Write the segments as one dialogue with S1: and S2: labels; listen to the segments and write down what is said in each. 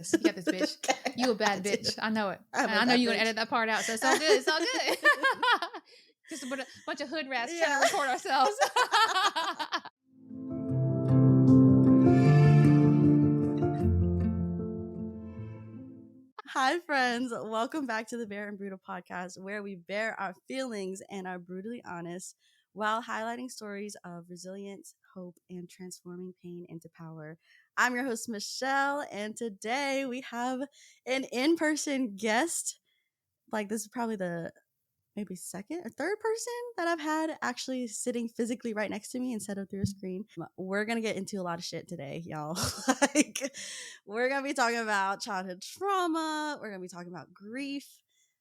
S1: You got this, bitch. Okay, you a bad bitch. I know it. I know you're going to edit that part out, so it's all good. It's all good. Just a bunch of hood rats trying to record ourselves.
S2: Hi, friends. Welcome back to the Bare and Brutal podcast, where we bare our feelings and are brutally honest while highlighting stories of resilience, hope, and transforming pain into power. I'm your host, Michelle, and today we have an in-person guest. Like, this is probably the maybe second or third person that I've had actually sitting physically right next to me instead of through a screen. We're going to get into a lot of shit today, y'all. We're going to be talking about childhood trauma. We're going to be talking about grief,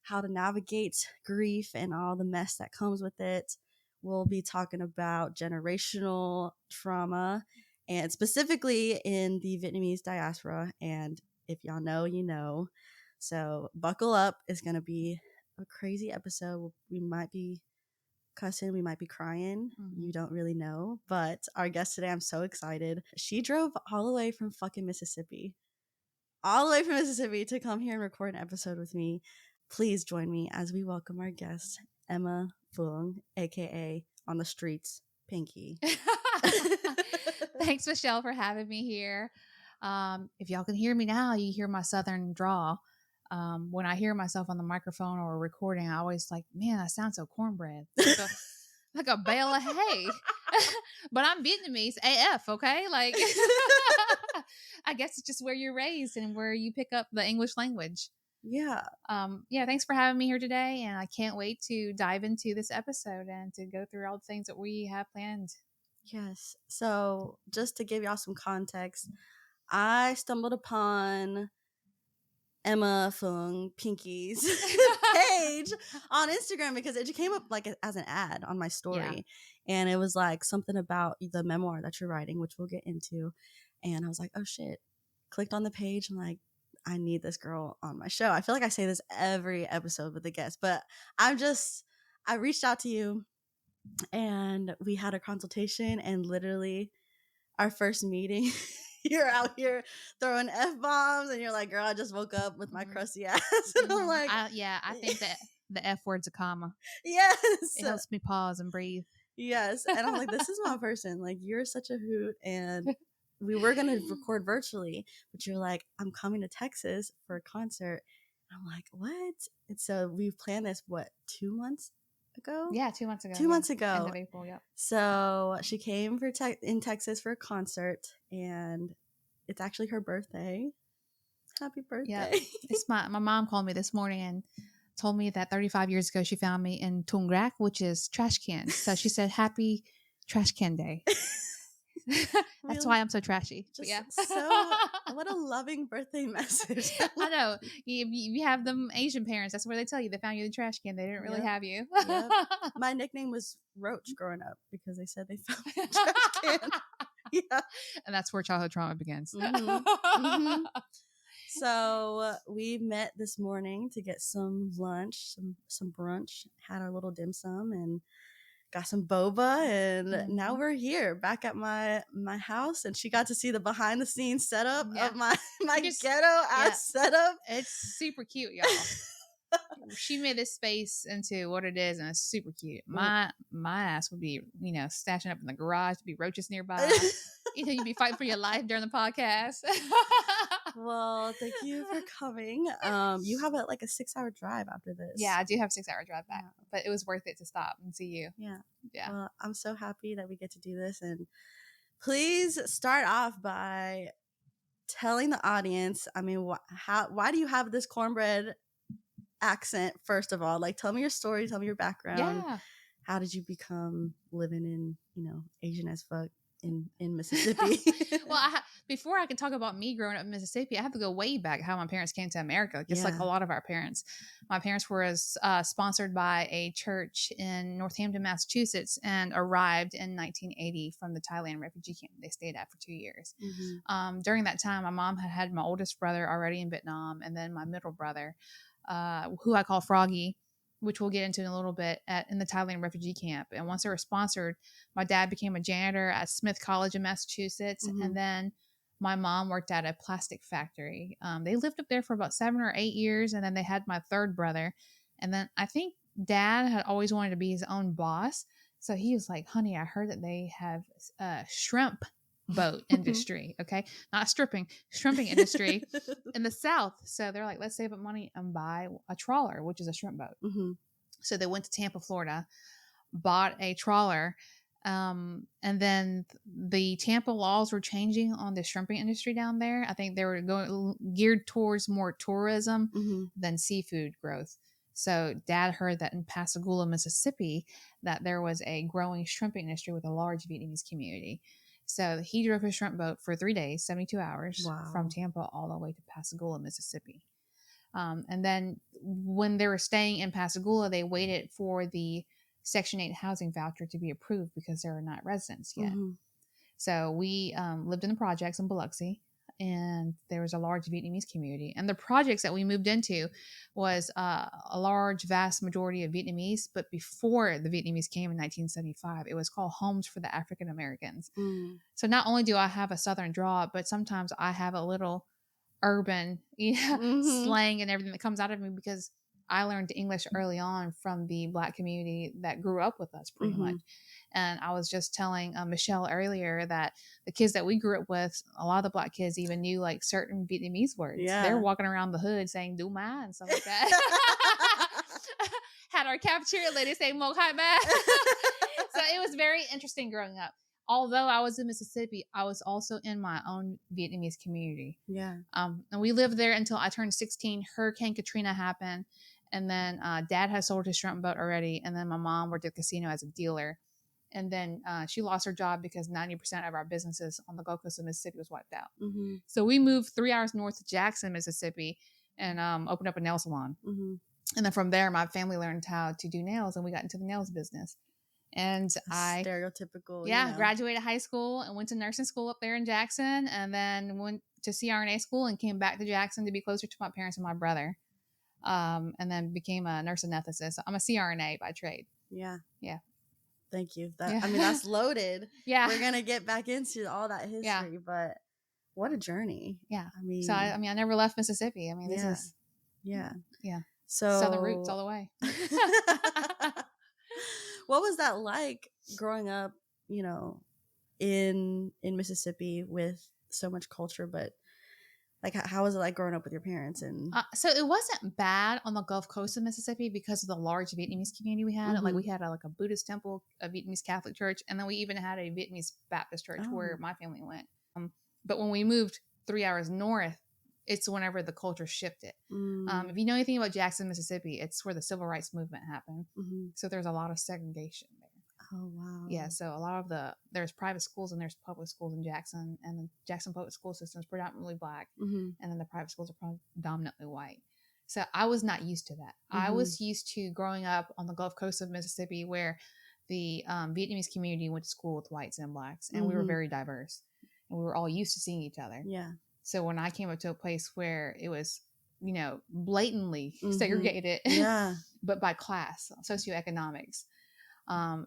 S2: how to navigate grief and all the mess that comes with it. We'll be talking about generational trauma and specifically in the Vietnamese diaspora. And if y'all know, you know. So buckle up. It's going to be a crazy episode. We might be cussing, we might be crying. You don't really know. But our guest today, I'm so excited. She drove all the way from fucking Mississippi. All the way from Mississippi to come here and record an episode with me. Please join me as we welcome our guest, Emma Phuong, aka on the streets, Pinky.
S1: Thanks, Michelle, for having me here. If y'all can hear me now, you hear my southern drawl. When I hear myself on the microphone or recording, I always like, man, I sound so cornbread. Like a bale of hay. But I'm Vietnamese AF, okay? Like, I guess it's just where you're raised and where you pick up the English language.
S2: Yeah.
S1: Thanks for having me here today. And I can't wait to dive into this episode and to go through all the things that we have planned.
S2: Yes. So just to give y'all some context, I stumbled upon Emma Phuong Pinky's page on Instagram because it came up like as an ad on my story. Yeah. And it was like something about the memoir that you're writing, which we'll get into. And I was like, oh shit. Clicked on the page. I'm like, I need this girl on my show. I feel like I say this every episode with the guest, but I reached out to you and we had a consultation, and literally our first meeting you're out here throwing F-bombs and you're like, girl, I just woke up with my crusty ass. And I'm like,
S1: I think that the F word's a comma.
S2: Yes.
S1: It helps me pause and breathe.
S2: Yes. And I'm like, this is my person. Like, you're such a hoot. And we were going to record virtually, but you're like, I'm coming to Texas for a concert. And I'm like, what? And so we planned this, 2 months ago?
S1: Yeah, 2 months ago.
S2: 2 months ago.
S1: End of April, yep.
S2: So she came in Texas for a concert, and it's actually her birthday. Happy birthday.
S1: Yeah. It's my mom called me this morning and told me that 35 years ago she found me in Thùng rác, which is trash can. So she said, happy trash can day. That's why I'm so trashy. Yeah.
S2: So what a loving birthday message.
S1: I know. You have them Asian parents. That's where they tell you they found you in the trash can. They didn't really have you.
S2: Yep. My nickname was Roach growing up because they said they found me in the trash can. Yeah.
S1: And that's where childhood trauma begins.
S2: Mm-hmm. Mm-hmm. So we met this morning to get some lunch, some brunch, had our little dim sum and got some boba, and now we're here back at my house, and she got to see the behind the scenes setup of my ghetto ass setup.
S1: It's super cute, y'all. She made this space into what it is, and it's super cute. My ass would be, stashing up in the garage, to be roaches nearby. You'd be fighting for your life during the podcast.
S2: Well, thank you for coming. You have a 6-hour drive after this.
S1: Yeah, I do have a 6-hour drive back, but it was worth it to stop and see you.
S2: Yeah. Well, I'm so happy that we get to do this, and please start off by telling the audience. I mean, why do you have this cornbread accent? First of all, tell me your story, tell me your background.
S1: Yeah.
S2: How did you become living in Asian as fuck in Mississippi?
S1: Well, before I can talk about me growing up in Mississippi, I have to go way back how my parents came to America, just like a lot of our parents. My parents were sponsored by a church in Northampton, Massachusetts, and arrived in 1980 from the Thailand refugee camp they stayed at for 2 years. Mm-hmm. During that time, my mom had my oldest brother already in Vietnam, and then my middle brother, who I call Froggy, which we'll get into in a little bit, in the Thailand refugee camp. And once they were sponsored, my dad became a janitor at Smith College in Massachusetts. Mm-hmm. And then my mom worked at a plastic factory. They lived up there for about 7 or 8 years, and then they had my third brother. And then I think dad had always wanted to be his own boss. So he was like, honey, I heard that they have a shrimp boat industry. Okay. Not shrimping industry in the South. So they're like, let's save up money and buy a trawler, which is a shrimp boat.
S2: Mm-hmm.
S1: So they went to Tampa, Florida, bought a trawler. And then the Tampa laws were changing on the shrimping industry down there. I think they were geared towards more tourism than seafood growth. So dad heard that in Pascagoula, Mississippi, that there was a growing shrimping industry with a large Vietnamese community. So he drove his shrimp boat for 3 days, 72 hours from Tampa all the way to Pascagoula, Mississippi. And then when they were staying in Pascagoula, they waited for the Section 8 housing voucher to be approved because they were not residents yet. So we lived in the projects in Biloxi, and there was a large Vietnamese community. And the projects that we moved into was a large, vast majority of Vietnamese. But before the Vietnamese came in 1975, it was called Homes for the African Americans. So not only do I have a Southern draw, but sometimes I have a little urban slang and everything that comes out of me because I learned English early on from the Black community that grew up with us pretty much. And I was just telling Michelle earlier that the kids that we grew up with, a lot of the Black kids even knew like certain Vietnamese words. Yeah. They were walking around the hood saying "do ma" and stuff like that. Had our cafeteria lady say "mo hai ba." So it was very interesting growing up. Although I was in Mississippi, I was also in my own Vietnamese community. Yeah. And we lived there until I turned 16. Hurricane Katrina happened. And then dad had sold his shrimp boat already. And then my mom worked at the casino as a dealer. And then she lost her job because 90% of our businesses on the Gulf Coast of Mississippi was wiped out. So we moved 3 hours north to Jackson, Mississippi, and opened up a nail salon. And then from there, my family learned how to do nails, and we got into the nails business. And I
S2: stereotypical,
S1: graduated high school and went to nursing school up there in Jackson, and then went to CRNA school and came back to Jackson to be closer to my parents and my brother. And then became a nurse anesthetist. I'm a CRNA by trade. Yeah.
S2: Thank you. I mean, that's loaded. We're gonna get back into all that history, but what a journey. I mean,
S1: I never left Mississippi. I mean, this is
S2: so
S1: Southern roots all the way.
S2: What was that like growing up, in Mississippi with so much culture, but like, how was it like growing up with your parents? And
S1: so it wasn't bad on the Gulf Coast of Mississippi because of the large Vietnamese community we had. Like we had a Buddhist temple, a Vietnamese Catholic church, and then we even had a Vietnamese Baptist church where my family went. But when we moved 3 hours north, it's whenever the culture shifted. If you know anything about Jackson, Mississippi, it's where the civil rights movement happened. So there's a lot of segregation there.
S2: Oh, wow.
S1: Yeah, so a lot of there's private schools and there's public schools in Jackson, and the Jackson public school system is predominantly Black, and then the private schools are predominantly white. So I was not used to that. I was used to growing up on the Gulf Coast of Mississippi where the Vietnamese community went to school with whites and Blacks, and we were very diverse, and we were all used to seeing each other. Yeah. So when I came up to a place where it was, blatantly segregated, but by class, socioeconomics,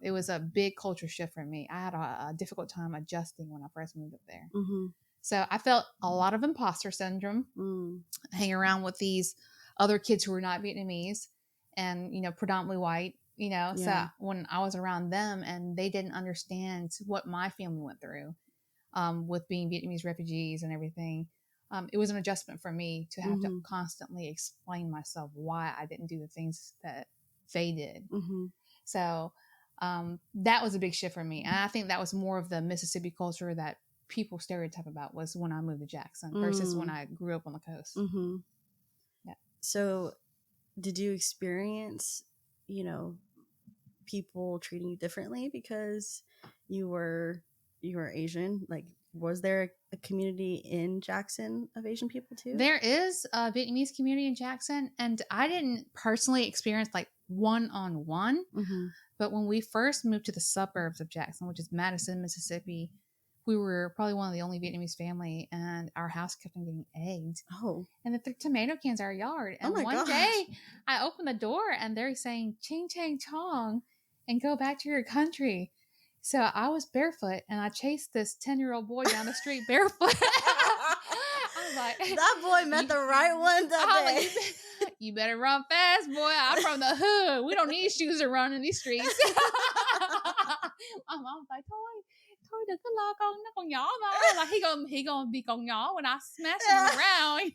S1: it was a big culture shift for me. I had a difficult time adjusting when I first moved up there. So I felt a lot of imposter syndrome, hanging around with these other kids who were not Vietnamese and, predominantly white, So when I was around them and they didn't understand what my family went through with being Vietnamese refugees and everything, it was an adjustment for me to have to constantly explain myself why I didn't do the things that they did. So that was a big shift for me. And I think that was more of the Mississippi culture that people stereotype about was when I moved to Jackson versus when I grew up on the coast.
S2: Yeah. So did you experience, people treating you differently because you were Asian? Like, was there a community in Jackson of Asian people too?
S1: There is a Vietnamese community in Jackson, and I didn't personally experience like one-on-one. But when we first moved to the suburbs of Jackson, which is Madison, Mississippi, we were probably one of the only Vietnamese family, and our house kept on getting egged. And they threw tomato cans in our yard. And one day I opened the door and they're saying, "Ching Chang Chong," and go back to your country. So I was barefoot and I chased this 10-year-old boy down the street barefoot. was like,
S2: that boy met the right one that day.
S1: Like, you better run fast, boy. I'm from the hood. We don't need shoes to run in these streets. My mom's like, thôi đừng có lo con, nó còn nhỏ mà. Like he gonna be con nhỏ when I smash him around.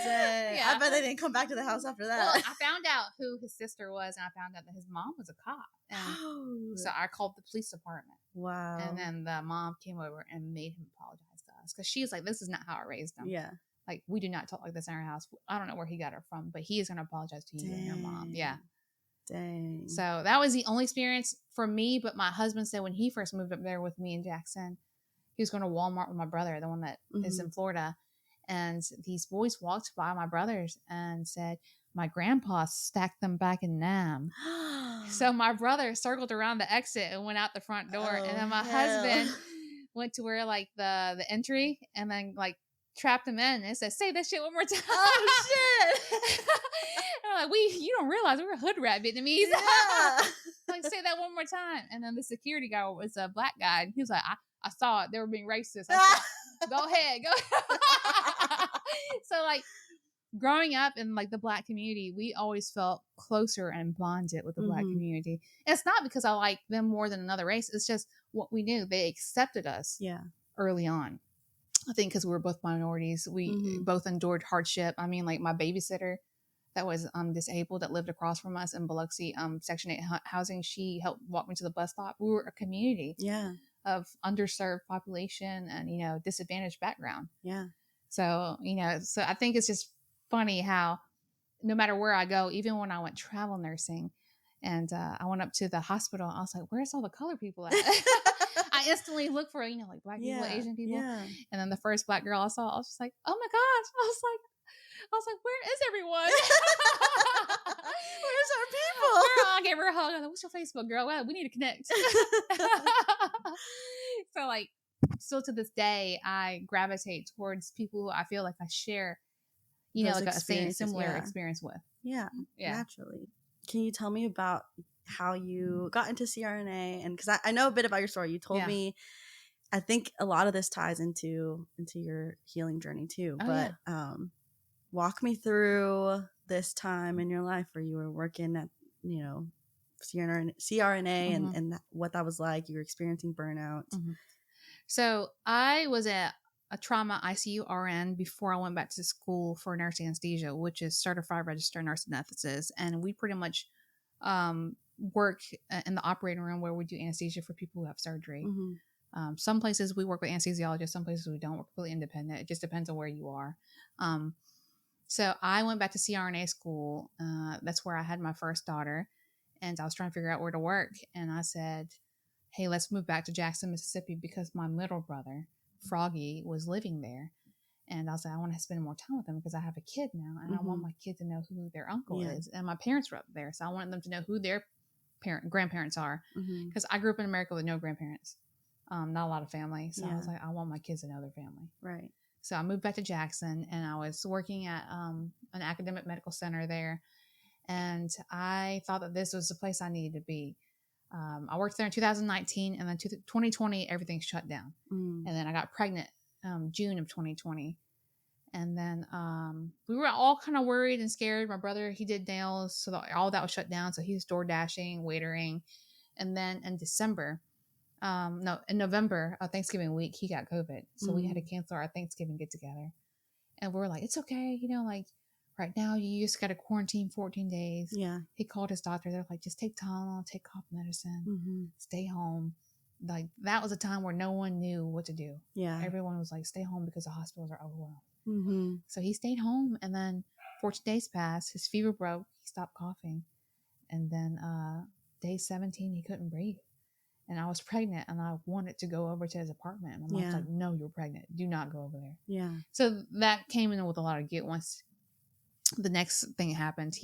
S2: Dang. Yeah. I bet they didn't come back to the house after that.
S1: Well, I found out who his sister was, and I found out that his mom was a cop. And so I called the police department.
S2: Wow.
S1: And then the mom came over and made him apologize to us because she's like, this is not how I raised him.
S2: Yeah.
S1: Like, we do not talk like this in our house. I don't know where he got her from, but he is going to apologize to you and your mom. Yeah.
S2: Dang.
S1: So that was the only experience for me. But my husband said when he first moved up there with me in Jackson, he was going to Walmart with my brother, the one that is in Florida. And these boys walked by my brothers and said, my grandpa stacked them back in Nam. So my brother circled around the exit and went out the front door. And then my husband went to where like the entry and then like trapped him in and said, say that shit one more time.
S2: Oh shit.
S1: And like, you don't realize we're hood rat Vietnamese.
S2: Yeah.
S1: Like, say that one more time. And then the security guy was a black guy. And he was like, I saw it. They were being racist. Go ahead. So like growing up in like the black community, we always felt closer and bonded with the black community. And it's not because I like them more than another race. It's just what we knew. They accepted us early on. I think because we were both minorities, we both endured hardship. I mean, like my babysitter that was disabled that lived across from us in Biloxi, Section 8 housing, she helped walk me to the bus stop. We were a community of underserved population and, you know, disadvantaged background.
S2: Yeah.
S1: So, you know, so I think it's just funny how no matter where I go, even when I went travel nursing and I went up to the hospital, I was like, where's all the colored people at? I instantly looked for, you know, like black people, Asian people. Yeah. And then the first black girl I saw, I was just like, oh my gosh. I was like, where is everyone?
S2: Where's our people?
S1: Girl, I gave her a hug. I was like, what's your Facebook, girl? Well, we need to connect. So like, still to this day, I gravitate towards people who I feel like I share, you know, like a similar experience with.
S2: Yeah, naturally. Can you tell me about how you got into CRNA? And because I know a bit about your story. You told me, I think a lot of this ties into your healing journey too. Walk me through this time in your life where you were working at, you know, CRNA and what that was like. You were experiencing burnout.
S1: So I was a trauma ICU RN before I went back to school for nurse anesthesia, which is certified registered nurse anesthetist. And we pretty much work in the operating room where we do anesthesia for people who have surgery. Some places we work with anesthesiologists, some places we don't. We're completely independent. It just depends on where you are. So I went back to CRNA school. That's where I had my first daughter. And I was trying to figure out where to work. And I said, hey, let's move back to Jackson, Mississippi, because my middle brother, Froggy, was living there. And I was like, I want to spend more time with him because I have a kid now. And I want my kid to know who their uncle is. And my parents were up there. So I wanted them to know who their grandparents are. Because I grew up in America with no grandparents. Not a lot of family. So I was like, I want my kids to know their family.
S2: Right.
S1: So I moved back to Jackson and I was working at an academic medical center there. And I thought that this was the place I needed to be. I worked there in 2019 and then 2020, everything shut down. And then I got pregnant June of 2020. And then we were all kind of worried and scared. My brother, he did nails. So all that was shut down. So he was door dashing, waitering. And then in November, Thanksgiving week, he got COVID. So we had to cancel our Thanksgiving get together. And we were like, it's okay. You know, like right now you just got to quarantine 14 days. Yeah. He called his doctor. They're like, just take Tylenol, take cough medicine, stay home. Like that was a time where no one knew what to do. Yeah. Everyone was like, stay home because the hospitals are overwhelmed. So he stayed home and then 14 days passed. His fever broke. He stopped coughing. And then day 17, he couldn't breathe. And I was pregnant and I wanted to go over to his apartment. And my mom was like, no, you're pregnant. Do not go over there. Yeah. So that came in with a lot of guilt. Once the next thing happened,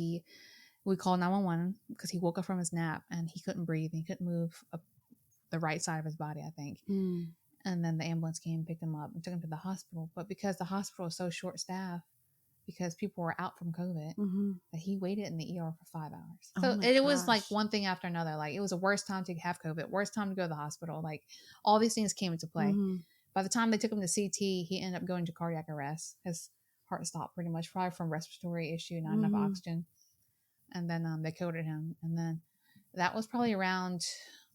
S1: we called 911 because he woke up from his nap and he couldn't breathe. And he couldn't move the right side of his body, I think. And then the ambulance came and picked him up and took him to the hospital. But because the hospital was so short-staffed, because people were out from COVID, that he waited in the ER for 5 hours. So it was like one thing after another. Like it was the worst time to have COVID, worst time to go to the hospital. Like all these things came into play. By the time they took him to CT, he ended up going to cardiac arrest. His heart stopped pretty much, probably from respiratory issue, not enough oxygen. And then they coded him. And then that was probably around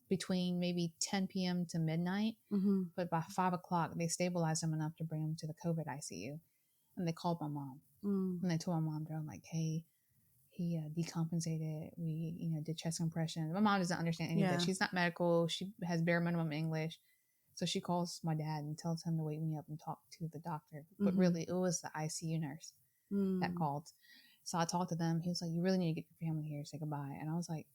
S1: between maybe 10 p.m. to midnight. But by 5 o'clock, they stabilized him enough to bring him to the COVID ICU. And they called my mom. And they told my mom, they're like, hey, he decompensated. We, did chest compression. My mom doesn't understand any of that. She's not medical. She has bare minimum English. So she calls my dad and tells him to wake me up and talk to the doctor. But really, it was the ICU nurse that called. So I talked to them. He was like, you really need to get your family here to say goodbye. And I was like,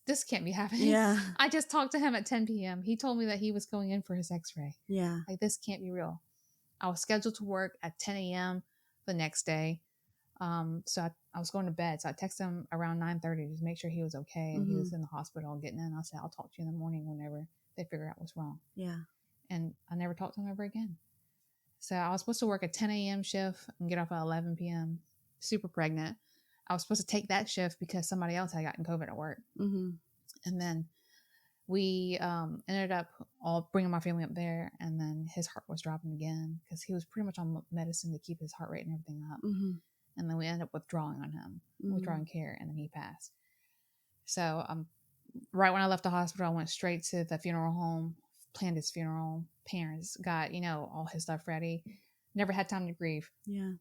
S1: this can't be happening.
S2: Yeah.
S1: I just talked to him at 10 p.m. He told me that he was going in for his x-ray.
S2: Yeah.
S1: Like, this can't be real. I was scheduled to work at 10 a.m. the next day. So I was going to bed. So I texted him around 9:30 to make sure he was okay. And he was in the hospital getting in. I said, I'll talk to you in the morning whenever they figure out what's wrong.
S2: Yeah.
S1: And I never talked to him ever again. So I was supposed to work a 10 a.m. shift and get off at 11 p.m. Super pregnant. I was supposed to take that shift because somebody else had gotten COVID at work. And then we ended up all bringing my family up there. And then his heart was dropping again because he was pretty much on medicine to keep his heart rate and everything up. And then we ended up withdrawing on him, withdrawing care, and then he passed. So right when I left the hospital, I went straight to the funeral home, planned his funeral. Parents got, all his stuff ready. Never had time to grieve.
S2: Yeah.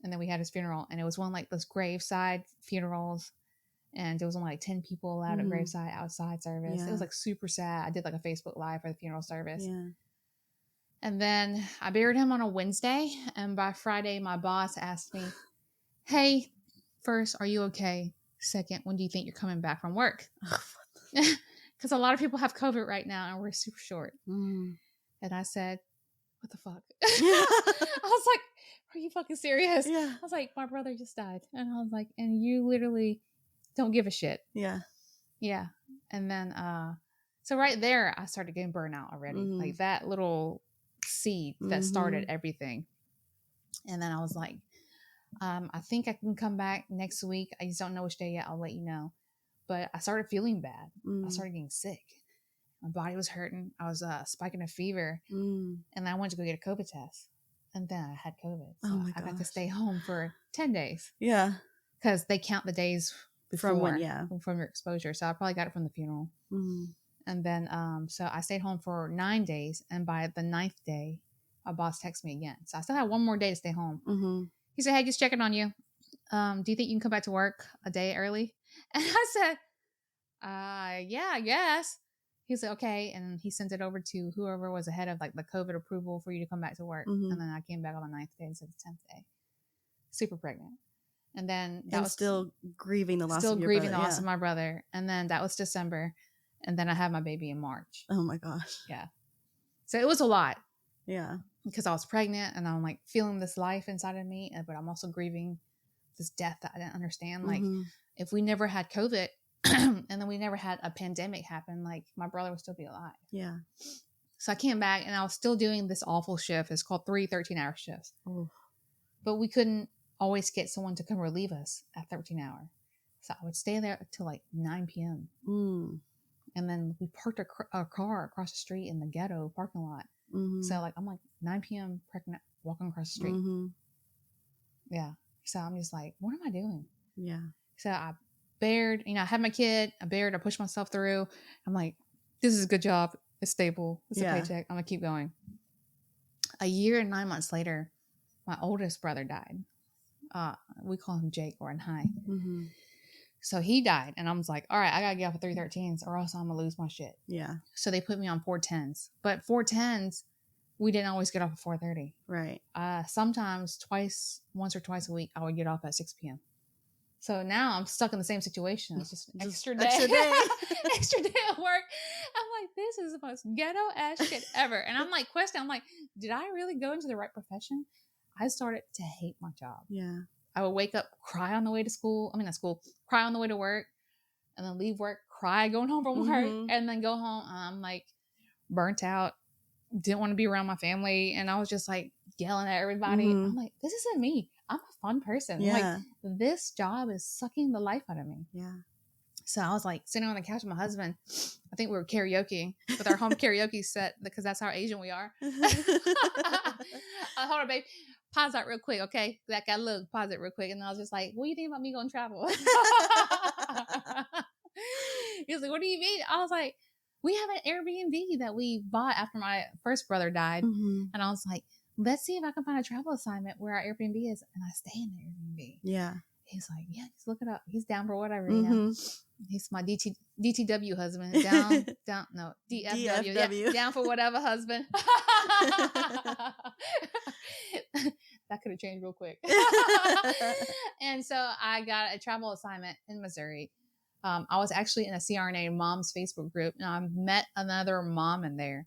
S1: And then we had his funeral, and it was one like those graveside funerals, and there was only like 10 people allowed at graveside outside service. It was like super sad. I did like a Facebook Live for the funeral service.
S2: Yeah.
S1: And then I buried him on a Wednesday, and by Friday, my boss asked me, hey, first, are you okay? Second, when do you think you're coming back from work? Because a lot of people have COVID right now, and we're super short. And I said, what the fuck? I was like, are you fucking serious?
S2: Yeah.
S1: I was like, my brother just died. And I was like, and you literally don't give a shit.
S2: Yeah.
S1: Yeah. And then, so right there, I started getting burnout already. Like that little seed that started everything. And then I was like, I think I can come back next week. I just don't know which day yet. I'll let you know. But I started feeling bad. I started getting sick. My body was hurting. I was spiking a fever. And I went to go get a COVID test. And then I had COVID. So I got to stay home for 10 days.
S2: Yeah.
S1: Because they count the days before from your exposure. So I probably got it from the funeral. And then, so I stayed home for 9 days. And by the 9th day, my boss texted me again. So I still had one more day to stay home. He said, hey, just checking on you. Do you think you can come back to work a day early? And I said, yeah, I guess. He said, okay. And he sent it over to whoever was ahead of like the COVID approval for you to come back to work. And then I came back on the 9th day instead of the 10th day. Super pregnant. And then that was
S2: still grieving the loss of your brother.
S1: Of my brother. And then that was December. And then I had my baby in March.
S2: Oh my gosh.
S1: Yeah. So it was a lot.
S2: Yeah. Because
S1: I was pregnant and I'm like feeling this life inside of me, but I'm also grieving this death that I didn't understand. Like if we never had COVID and then we never had a pandemic happen, like my brother would still be alive.
S2: Yeah.
S1: So I came back and I was still doing this awful shift. It's called 3 13-hour shifts. But we couldn't always get someone to come relieve us at 13 hour. So I would stay there till like 9 p.m. And then we parked a car across the street in the ghetto parking lot. So like, I'm like 9 p.m. pregnant, walking across the street. Yeah. So I'm just like, what am I doing?
S2: Yeah.
S1: So I bared, I had my kid, I pushed myself through. I'm like, this is a good job. It's stable. It's a paycheck. I'm going to keep going. A year and 9 months later, my oldest brother died. We call him Jake or Nhai. So he died. And I was like, all right, I got to get off of 313s or else I'm going to lose my shit.
S2: Yeah.
S1: So they put me on 410s. But 410s, we didn't always get off at 4:30.
S2: Right.
S1: Sometimes once or twice a week, I would get off at 6 p.m. So now I'm stuck in the same situation. It's just extra day. Extra day at work. I'm like, this is the most ghetto ass shit ever. And I'm like, I'm like, did I really go into the right profession? I started to hate my job.
S2: Yeah.
S1: I would wake up, cry on the way to school. Cry on the way to work, and then leave work, cry going home from work, and then go home. I'm like burnt out, didn't want to be around my family. And I was just like yelling at everybody. I'm like, this isn't me. I'm a fun person.
S2: Yeah.
S1: Like, this job is sucking the life out of me.
S2: Yeah.
S1: So I was like sitting on the couch with my husband. I think we were karaoke with our home karaoke set because that's how Asian we are. Hold on, babe. Pause that real quick, okay? That got a little pause it real quick. And I was just like, what do you think about me going to travel? He was like, what do you mean? I was like, we have an Airbnb that we bought after my first brother died.
S2: Mm-hmm.
S1: And I was like, let's see if I can find a travel assignment where our Airbnb is. And I stay in the Airbnb.
S2: Yeah.
S1: He's like, yeah, just look it up. He's down for whatever.
S2: Mm-hmm.
S1: You know? He's my DTW husband. DFW. Yeah, down for whatever husband. That could have changed real quick. And so I got a travel assignment in Missouri. I was actually in a CRNA mom's Facebook group, and I met another mom in there.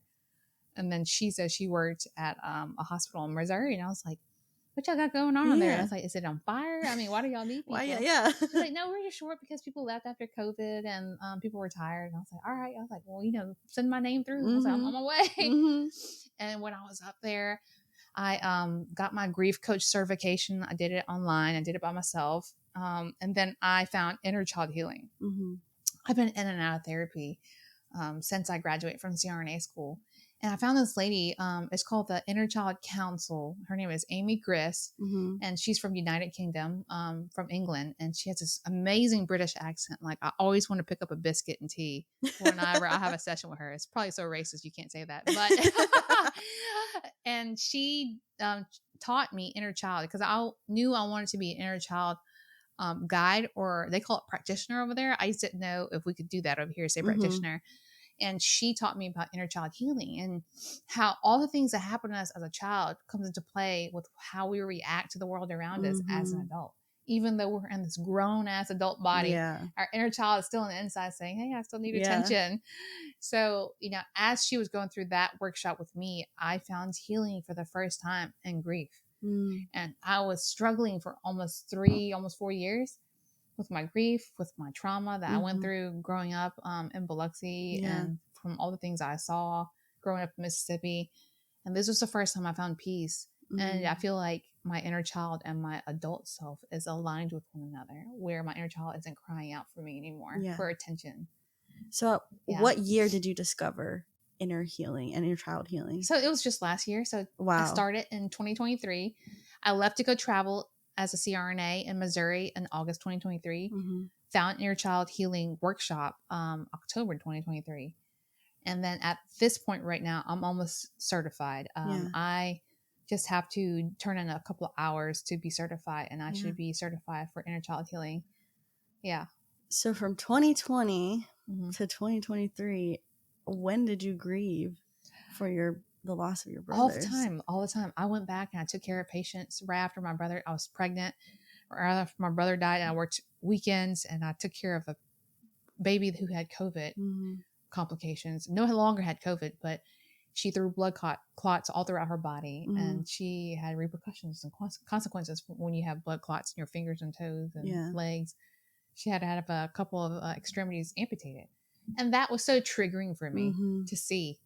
S1: And then she said she worked at a hospital in Missouri, and I was like, what y'all got going on there? And I was like, is it on fire? I mean, why do y'all need people?
S2: Why? Yeah.
S1: She's like, no, we're just short because people left after COVID and people were tired. And I was like, all right. I was like, well, send my name through. I was like, I'm on my way. Mm-hmm. And when I was up there, I got my grief coach certification. I did it online. I did it by myself. And then I found inner child healing. Mm-hmm. I've been in and out of therapy since I graduated from CRNA school. And I found this lady, it's called the Inner Child Council. Her name is Amy Griss, mm-hmm. and she's from United Kingdom, from England. And she has this amazing British accent. Like, I always want to pick up a biscuit and tea whenever I have a session with her. It's probably so racist you can't say that. But and she taught me inner child because I knew I wanted to be an inner child guide, or they call it practitioner over there. I just didn't know if we could do that over here, say mm-hmm. practitioner. And she taught me about inner child healing and how all the things that happen to us as a child comes into play with how we react to the world around us mm-hmm. as an adult. Even though we're in this grown-ass adult body, our inner child is still on the inside saying, hey, I still need attention. So, as she was going through that workshop with me, I found healing for the first time in grief. Mm. And I was struggling for almost 4 years with my grief, with my trauma that mm-hmm. I went through growing up in Biloxi and from all the things I saw growing up in Mississippi. And this was the first time I found peace. Mm-hmm. And I feel like my inner child and my adult self is aligned with one another, where my inner child isn't crying out for me anymore for attention.
S2: So what year did you discover inner healing and inner child healing?
S1: So it was just last year. So I started in 2023. I left to go travel as a CRNA in Missouri in August 2023, mm-hmm. found inner child healing workshop October 2023. And then at this point right now, I'm almost certified. I just have to turn in a couple of hours to be certified, and I should be certified for inner child healing. Yeah.
S2: So from 2020 mm-hmm. to 2023, when did you grieve for the loss of your brothers?
S1: All the time. I went back and I took care of patients right after my brother. I was pregnant, right after my brother died, and I worked weekends, and I took care of a baby who had COVID mm-hmm. complications. No longer had COVID, but she threw blood clots all throughout her body, mm-hmm. and she had repercussions and consequences when you have blood clots in your fingers and toes and legs. She had to have a couple of extremities amputated, and that was so triggering for me mm-hmm. to see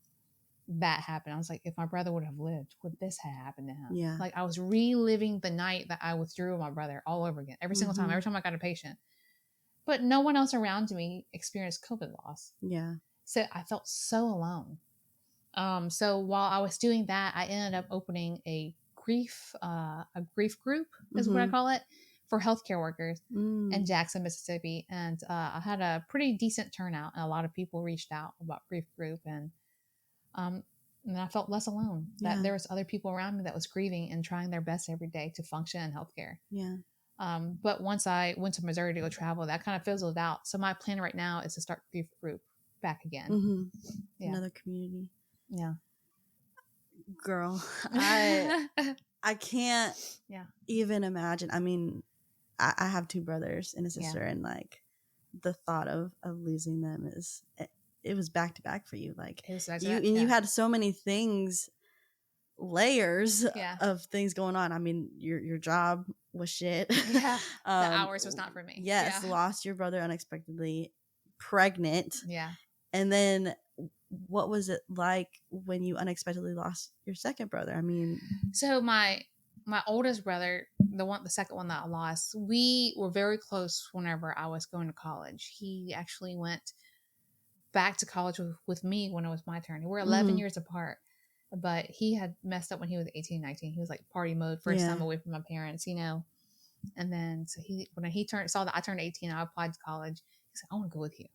S1: that happened. I was like, if my brother would have lived, would this have happened to him? Yeah. Like, I was reliving the night that I withdrew with my brother all over again, every single time, every time I got a patient. But no one else around me experienced COVID loss. Yeah. So I felt so alone. So while I was doing that, I ended up opening a grief group is mm-hmm. what I call it, for healthcare workers in Jackson, Mississippi. And I had a pretty decent turnout, and a lot of people reached out about grief group, and I felt less alone, that there was other people around me that was grieving and trying their best every day to function in healthcare. Yeah. But once I went to Missouri to go travel, that kind of fizzled out. So my plan right now is to start grief group back again. Mm-hmm. Yeah.
S2: Another community.
S1: Yeah.
S2: Girl, I can't even imagine. I mean, I have two brothers and a sister, and like the thought of losing them it was back to back for you. Like you had so many things, layers of things going on. I mean, your job was shit.
S1: Yeah. The hours was not for me.
S2: Yes. Lost your brother unexpectedly, pregnant.
S1: Yeah.
S2: And then what was it like when you unexpectedly lost your second brother? I mean,
S1: so my oldest brother the second one that I lost, we were very close whenever I was going to college. He actually went back to college with me when it was my turn. We're 11 years apart, but he had messed up when he was 18, 19. He was like party mode, first time away from my parents, you know. And then so when he saw that I turned 18, I applied to college. He said, I want to go with you.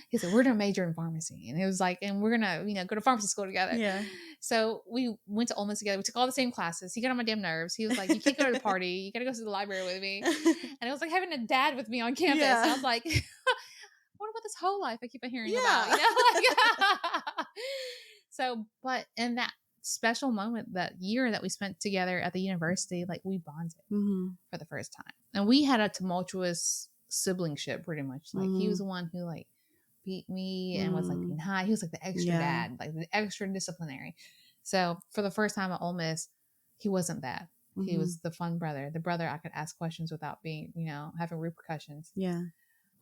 S1: He said, we're going to major in pharmacy. And it was like, and we're going to, you know, go to pharmacy school together.
S2: Yeah.
S1: So we went to Ole Miss together. We took all the same classes. He got on my damn nerves. He was like, you can't go to the party. You got to go to the library with me. And it was like having a dad with me on campus. Yeah. And I was like, what about this whole life I keep on hearing about? You know? So, but in that special moment, that year that we spent together at the university, like we bonded for the first time. And we had a tumultuous siblingship pretty much. Like he was the one who like beat me and was like being high. He was like the extra dad, like the extra disciplinary. So for the first time at Ole Miss, he wasn't that. He was the fun brother, the brother I could ask questions without being, you know, having repercussions.
S2: Yeah.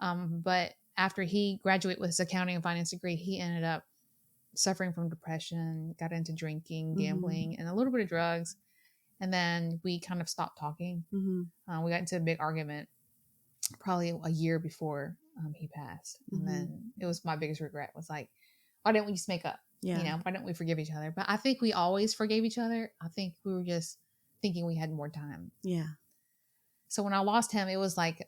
S1: But after he graduated with his accounting and finance degree, he ended up suffering from depression, got into drinking, gambling, and a little bit of drugs. And then we kind of stopped talking. We got into a big argument probably a year before he passed. And then it was my biggest regret was like, why didn't we just make up?
S2: Yeah.
S1: You know, why didn't we forgive each other? But I think we always forgave each other. I think we were just thinking we had more time.
S2: Yeah.
S1: So when I lost him, it was like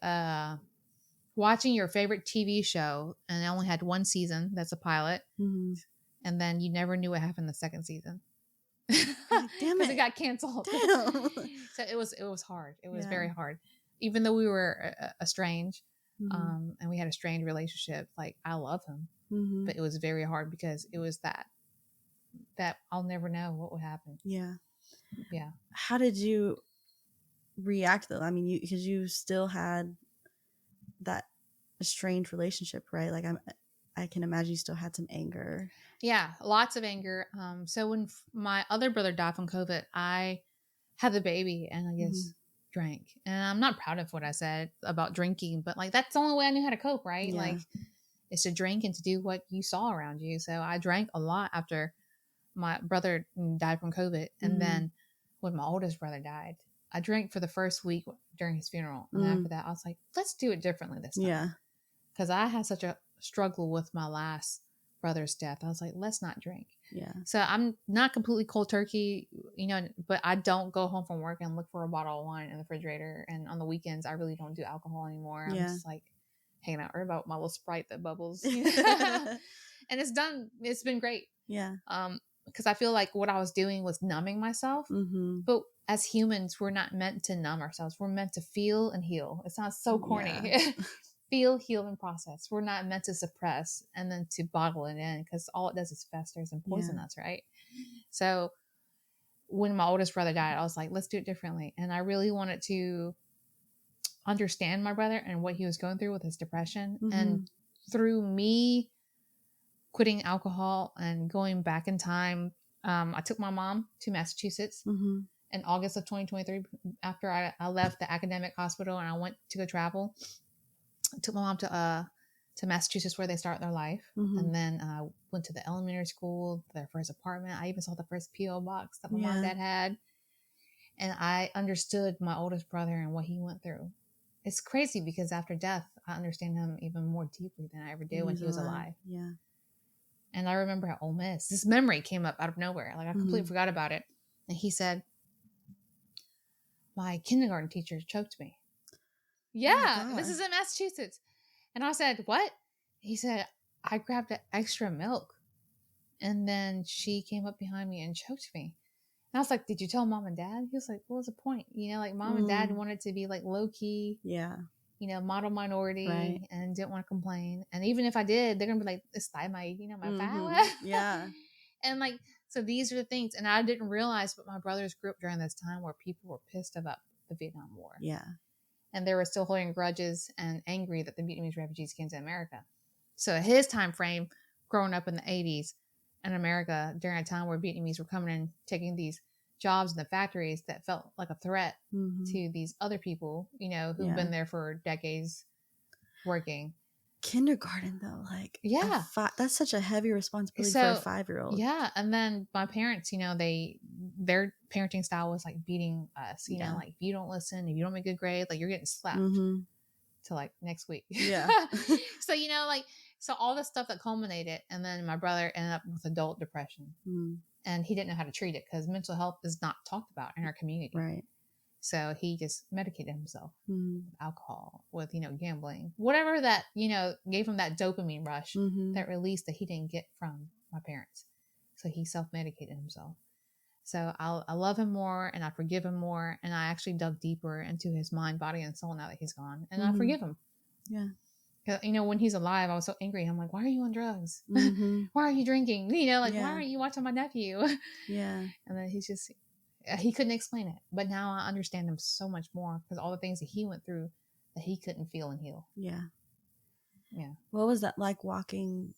S1: watching your favorite TV show and it only had one season. That's a pilot. And then you never knew what happened the second season.
S2: Damn it.
S1: Because it got canceled. So it was hard. It was very hard. Even though we were estranged and we had a strained relationship, like I love him. But it was very hard because it was that I'll never know what would happen.
S2: Yeah.
S1: Yeah.
S2: How did you react though? I mean, because you still had that estranged relationship, right? Like I can imagine you still had some anger.
S1: Yeah, lots of anger. So when my other brother died from COVID, I had the baby and I guess drank. And I'm not proud of what I said about drinking, but like that's the only way I knew how to cope, right?
S2: Yeah.
S1: Like it's to drink and to do what you saw around you. So I drank a lot after my brother died from COVID. And then when my oldest brother died, I drank for the first week during his funeral. And after that, I was like, let's do it differently this time.
S2: Yeah.
S1: Because I had such a struggle with my last brother's death. I was like, let's not drink.
S2: Yeah.
S1: So I'm not completely cold turkey, you know, but I don't go home from work and look for a bottle of wine in the refrigerator. And on the weekends, I really don't do alcohol anymore. I'm just like hanging out or about my little Sprite that bubbles. You know? And it's been great.
S2: Yeah.
S1: Because I feel like what I was doing was numbing myself. But as humans, we're not meant to numb ourselves. We're meant to feel and heal. It sounds so corny. Yeah. Feel, heal, and process. We're not meant to suppress and then to bottle it in because all it does is festers and poison us, right? So when my oldest brother died, I was like, let's do it differently. And I really wanted to understand my brother and what he was going through with his depression. And through me quitting alcohol and going back in time, I took my mom to Massachusetts in August of 2023 after I left the academic hospital and I went to go travel. I took my mom to Massachusetts where they start their life. And then went to the elementary school, their first apartment. I even saw the first P.O. box that my mom and dad had. And I understood my oldest brother and what he went through. It's crazy because after death, I understand him even more deeply than I ever did when he was alive.
S2: Yeah.
S1: And I remember at Ole Miss, this memory came up out of nowhere. Like I completely forgot about it. And he said, my kindergarten teacher choked me. Yeah, this is in Massachusetts. And I said, what? He said, I grabbed extra milk. And then she came up behind me and choked me. And I was like, did you tell mom and dad? He was like, what was the point? You know, like mom and dad wanted to be like low key. Yeah. You know, model minority and didn't want to complain. And even if I did, they're going to be like, it's my, you know, my power. Yeah. And like, so these are the things. And I didn't realize, but my brothers grew up during this time where people were pissed about the Vietnam War. Yeah. And they were still holding grudges and angry that the Vietnamese refugees came to America. So his time frame, growing up in the 80s in America during a time where Vietnamese were coming in, taking these jobs in the factories that felt like a threat to these other people, you know, who've been there for decades working.
S2: kindergarten though, like
S1: Yeah.
S2: that's such a heavy responsibility for a 5-year-old.
S1: Yeah, and then my parents, their parenting style was like beating us. Like if you don't listen, if you don't make a good grade, like you're getting slapped till like next week.
S2: Yeah.
S1: So so all this stuff that culminated, and then my brother ended up with adult depression, and he didn't know how to treat it because mental health is not talked about in our community.
S2: Right.
S1: So he just medicated himself with alcohol, with, gambling, whatever that, gave him that dopamine rush, that release that he didn't get from my parents. So he self-medicated himself. So I love him more, and I forgive him more. And I actually dug deeper into his mind, body, and soul now that he's gone. And I forgive him.
S2: Yeah.
S1: When he's alive, I was so angry. I'm like, why are you on drugs? Why are you drinking? Why aren't you watching my nephew?
S2: Yeah.
S1: And then he couldn't explain it, but now I understand him so much more because all the things that he went through that he couldn't feel and heal.
S2: Yeah.
S1: Yeah.
S2: What was that like walking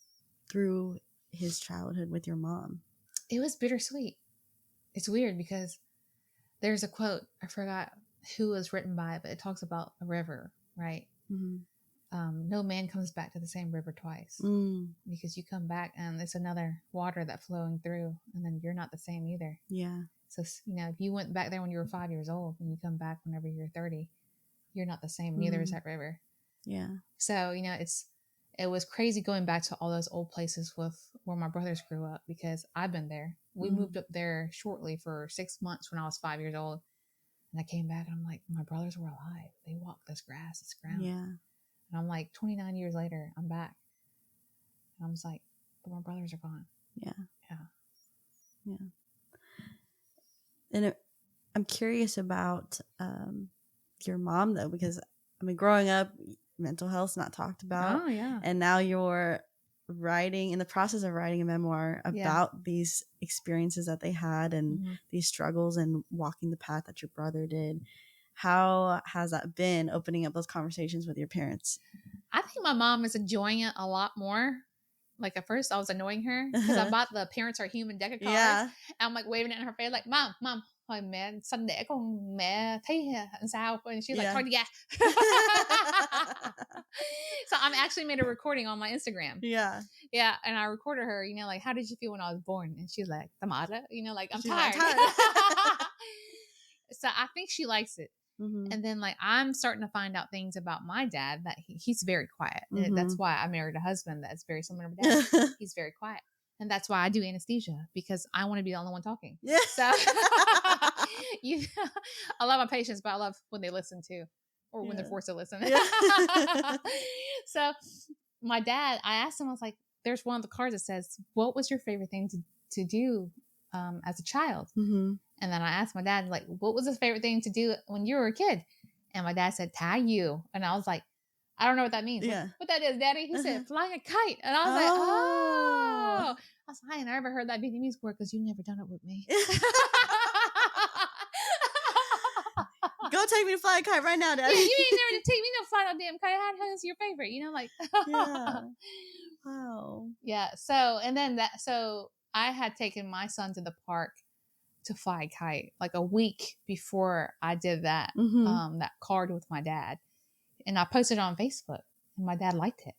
S2: through his childhood with your mom?
S1: It was bittersweet. It's weird because there's a quote, I forgot who it was written by, but it talks about a river, right? No man comes back to the same river twice because you come back and it's another water that's flowing through, and then you're not the same either. Yeah. So, if you went back there when you were 5 years old and you come back whenever you're 30, you're not the same. Neither is that river. Yeah. So, it was crazy going back to all those old places with where my brothers grew up, because I've been there. We moved up there shortly for 6 months when I was 5 years old. And I came back and I'm like, my brothers were alive. They walked this grass, this ground. Yeah. And I'm like, 29 years later, I'm back. And I was like, but my brothers are gone. Yeah. Yeah.
S2: Yeah. And I'm curious about your mom, though, because, growing up, mental health's not talked about.
S1: Oh, yeah.
S2: And now you're in the process of writing a memoir about these experiences that they had and these struggles and walking the path that your brother did. How has that been, opening up those conversations with your parents?
S1: I think my mom is enjoying it a lot more. Like, at first I was annoying her because I bought the Parents Are Human deck of cards. Yeah. And I'm like waving it in her face like, Mom, hồi mẹ sanh đẻ con mẹ thấy làm sao? And she's like, thôi đi ra. So I'm actually made a recording on my Instagram. Yeah. Yeah. And I recorded her, like, how did you feel when I was born? And she's like, tamara, like, I'm tired. So I think she likes it. And then, like, I'm starting to find out things about my dad that he's very quiet. And that's why I married a husband that's very similar to my dad. He's very quiet. And that's why I do anesthesia, because I want to be the only one talking. Yeah. So I love my patients, but I love when they listen too, or when they're forced to listen. Yeah. So my dad, I asked him, I was like, there's one of the cards that says, what was your favorite thing to do as a child? And then I asked my dad, like, what was his favorite thing to do when you were a kid? And my dad said, tie you. And I was like, I don't know what that means. Yeah. What that is, Daddy? He said, flying a kite. And I was like, oh. I was like, I never heard that Vietnamese word because you've never done it with me.
S2: Go take me to fly a kite right now, Daddy.
S1: Yeah, you ain't never take me to fly no damn kite. How's your favorite? Like.
S2: Yeah. Wow.
S1: Yeah. So I had taken my son to the park to fly a kite like a week before I did that, that card with my dad. And I posted it on Facebook, and my dad liked it.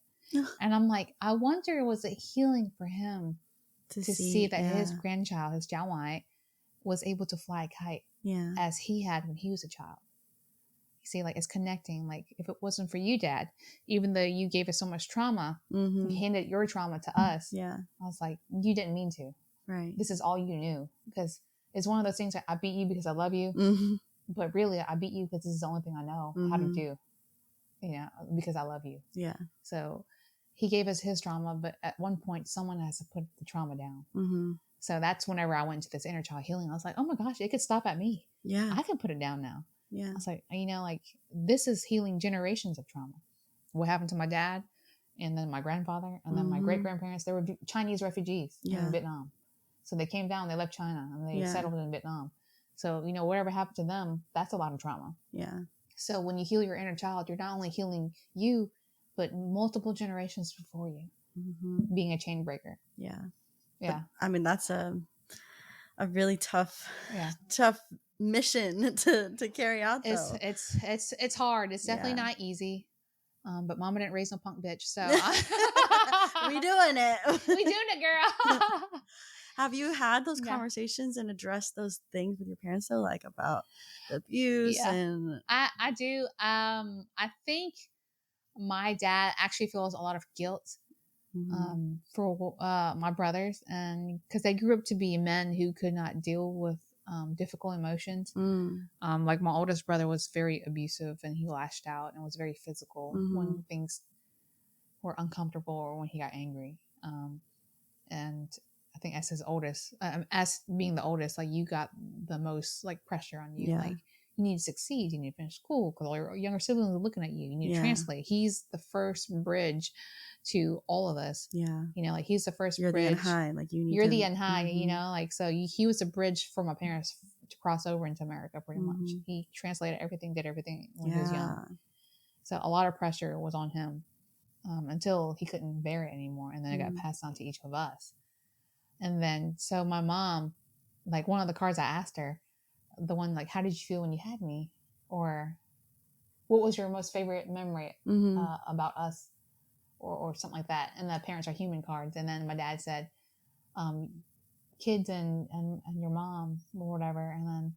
S1: And I'm like, I wonder, was it healing for him to see that his grandchild, his Jiao White, was able to fly a kite as he had when he was a child. You see, like, it's connecting. Like, if it wasn't for you, Dad, even though you gave us so much trauma, you handed your trauma to us. Yeah. I was like, you didn't mean to. Right. This is all you knew. Because it's one of those things that I beat you because I love you. But really, I beat you because this is the only thing I know how to do. Because I love you. Yeah. So he gave us his trauma, but at one point, someone has to put the trauma down. So that's whenever I went into this inner child healing. I was like, oh my gosh, it could stop at me. Yeah. I can put it down now. Yeah. I was like, like, this is healing generations of trauma. What happened to my dad, and then my grandfather, and then my great-grandparents. They were Chinese refugees in Vietnam. So they came down, they left China, and they settled in Vietnam. So, whatever happened to them, that's a lot of trauma. Yeah. So when you heal your inner child, you're not only healing you, but multiple generations before you, being a chain breaker. Yeah. Yeah.
S2: But, that's a really tough mission to carry out, though.
S1: It's hard. It's definitely not easy. But mama didn't raise no punk bitch, so
S2: we doing it.
S1: We doing it, girl.
S2: Have you had those conversations and addressed those things with your parents though, like about the abuse? And
S1: I do. I think my dad actually feels a lot of guilt for my brothers, and because they grew up to be men who could not deal with difficult emotions. Like my oldest brother was very abusive, and he lashed out and was very physical when things were uncomfortable or when he got angry. And I think as his oldest, as being the oldest, like you got the most like pressure on you. Like you need to succeed, you need to finish school because all your younger siblings are looking at you. You need to translate. He's the first bridge to all of us. You know, like he's the first
S2: you're
S1: bridge.
S2: The end high. Like
S1: you're the end high, you know, like so he was a bridge for my parents to cross over into America pretty much. He translated everything, did everything when he was young. So a lot of pressure was on him until he couldn't bear it anymore. And then it got passed on to each of us. And then, so my mom, like one of the cards I asked her, the one like, how did you feel when you had me? Or what was your most favorite memory about us? Or something like that. And the parents are human cards. And then my dad said, kids and your mom or whatever. And then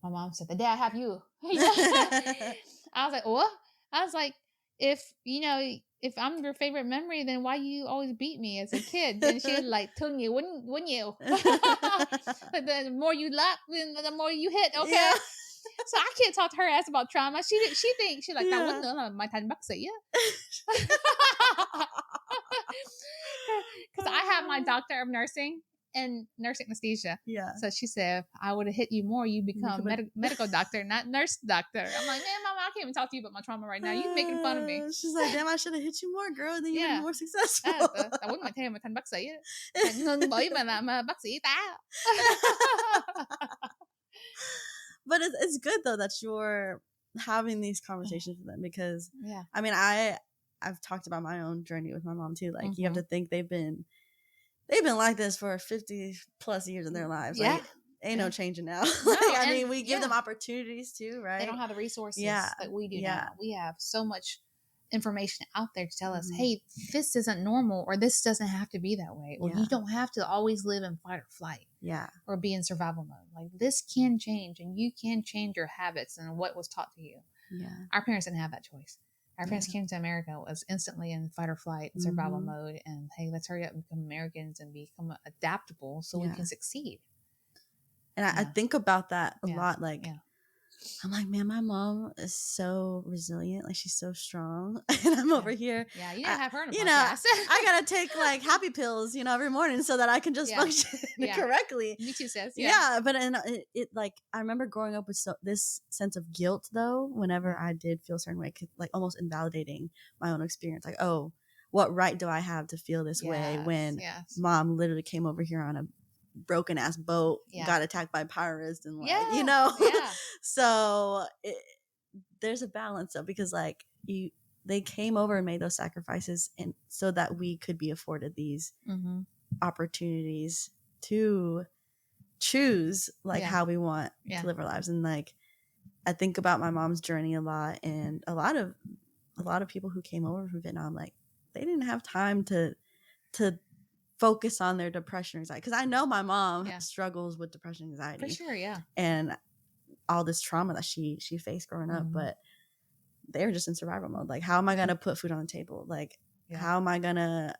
S1: my mom said, the day I have you. I was like, what? I was like, if I'm your favorite memory, then why you always beat me as a kid? Then she'd like, tell you, wouldn't you? But the more you laugh, then the more you hit. Okay. Yeah. So I can't talk to her ass about trauma. She thinks she's like, that wouldn't my time back say because I have my doctor of nursing and nurse anesthesia. So she said, if I would have hit you more, you become medical doctor, not nurse doctor. I'm like, man, mama, I can't even talk to you about my trauma right now. You making fun of me.
S2: She's like, damn, I should have hit you more, girl. Then you would be more successful.
S1: I wouldn't tell my thành bác sĩ. Ngưng bởi mà làm bác sĩ ta.
S2: But it's good though that you're having these conversations with them because I mean I've talked about my own journey with my mom too. Like you have to think they've been like this for 50 plus years of their lives. Like ain't no changing now. I mean we give them opportunities too, right?
S1: They don't have the resources that we do now. We have so much information out there to tell us, hey, this isn't normal, or this doesn't have to be that way, or you don't have to always live in fight or flight or be in survival mode. Like this can change, and you can change your habits and what was taught to you. Our parents didn't have that choice. Our parents came to America, was instantly in fight or flight and survival mode, and hey, let's hurry up and become Americans and become adaptable so we can succeed.
S2: And I think about that a lot. Like I'm like, man, my mom is so resilient. Like she's so strong, and I'm over here.
S1: Yeah, you didn't have her in a podcast.
S2: You know, I gotta take like happy pills, you know, every morning so that I can just function correctly.
S1: Me too, sis.
S2: But it like I remember growing up with this sense of guilt though. Whenever I did feel a certain way, like almost invalidating my own experience. Like, oh, what right do I have to feel this way when mom literally came over here on a broken ass boat, got attacked by pirates, and like you know, so there's a balance though, because like they came over and made those sacrifices, and so that we could be afforded these opportunities to choose like how we want to live our lives. And like I think about my mom's journey a lot, and a lot of people who came over from Vietnam, like they didn't have time to focus on their depression, anxiety. Because I know my mom struggles with depression, anxiety.
S1: For sure,
S2: and all this trauma that she faced growing up. But they were just in survival mode. Like, how am I going to put food on the table? Like, how am I going to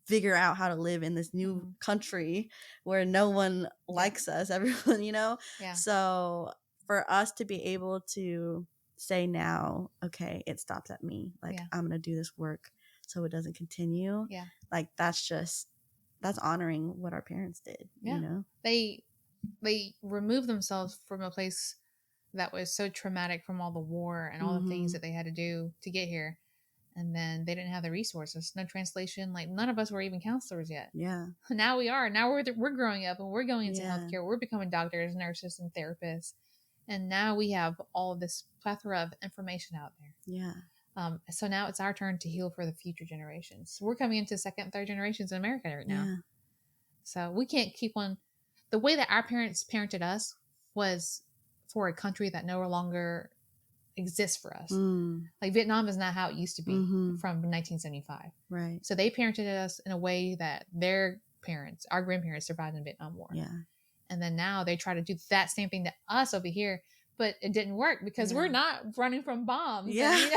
S2: figure out how to live in this new country where no one likes us, everyone, you know? So for us to be able to say now, okay, it stops at me. Like, I'm going to do this work so it doesn't continue. Like, that's honoring what our parents did. You know,
S1: they removed themselves from a place that was so traumatic from all the war and all the things that they had to do to get here, and then they didn't have the resources, no translation. Like none of us were even counselors yet. Now we are. Now we're growing up and we're going into healthcare. We're becoming doctors, nurses, and therapists, and now we have all of this plethora of information out there. So now it's our turn to heal for the future generations. We're coming into second, third generations in America right now. So we can't keep on. The way that our parents parented us was for a country that no longer exist for us.
S2: Mm.
S1: Like Vietnam is not how it used to be
S2: Mm-hmm.
S1: from 1975.
S2: Right.
S1: So they parented us in a way that their parents, our grandparents, survived in the Vietnam War.
S2: Yeah.
S1: And then now they try to do that same thing to us over here, but it didn't work because we're not running from bombs and,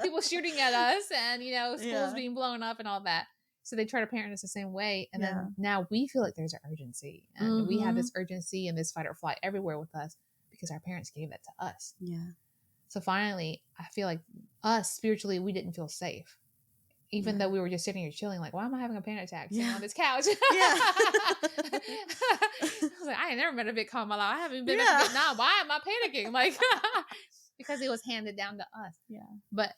S1: people shooting at us and, schools being blown up and all that. So they try to parent us the same way. And then now we feel like there's an urgency, and we have this urgency and this fight or flight everywhere with us because our parents gave that to us.
S2: Yeah.
S1: So finally, I feel like us spiritually, we didn't feel safe. Even though we were just sitting here chilling, like, why am I having a panic attack sitting on this couch? I was like, I ain't never been a bit calm in my life. I haven't been to Vietnam. Why am I panicking? Like, because it was handed down to us. Yeah. But,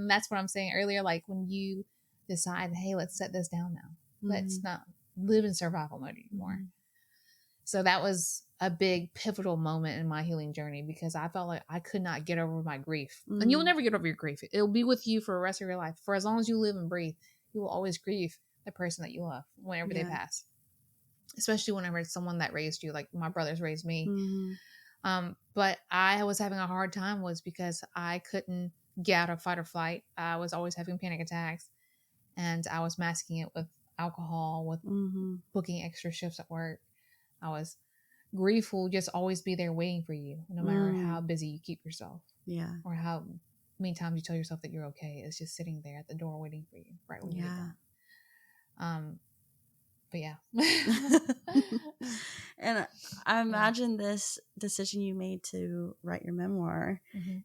S1: that's what I'm saying earlier. Like, when you decide, hey, let's set this down now. Let's not live in survival mode anymore. So that was a big pivotal moment in my healing journey because I felt like I could not get over my grief. And you'll never get over your grief. It'll be with you for the rest of your life. For as long as you live and breathe, you will always grieve the person that you love whenever they pass. Especially whenever it's someone that raised you, like my brothers raised me. But I was having a hard time was because I couldn't get out of fight or flight. I was always having panic attacks, and I was masking it with alcohol, with booking extra shifts at work. I was grief will just always be there waiting for you, no matter how busy you keep yourself. Yeah. Or how many times you tell yourself that you're okay. It's just sitting there at the door waiting for you right when you get done. But yeah.
S2: And I imagine this decision you made to write your memoir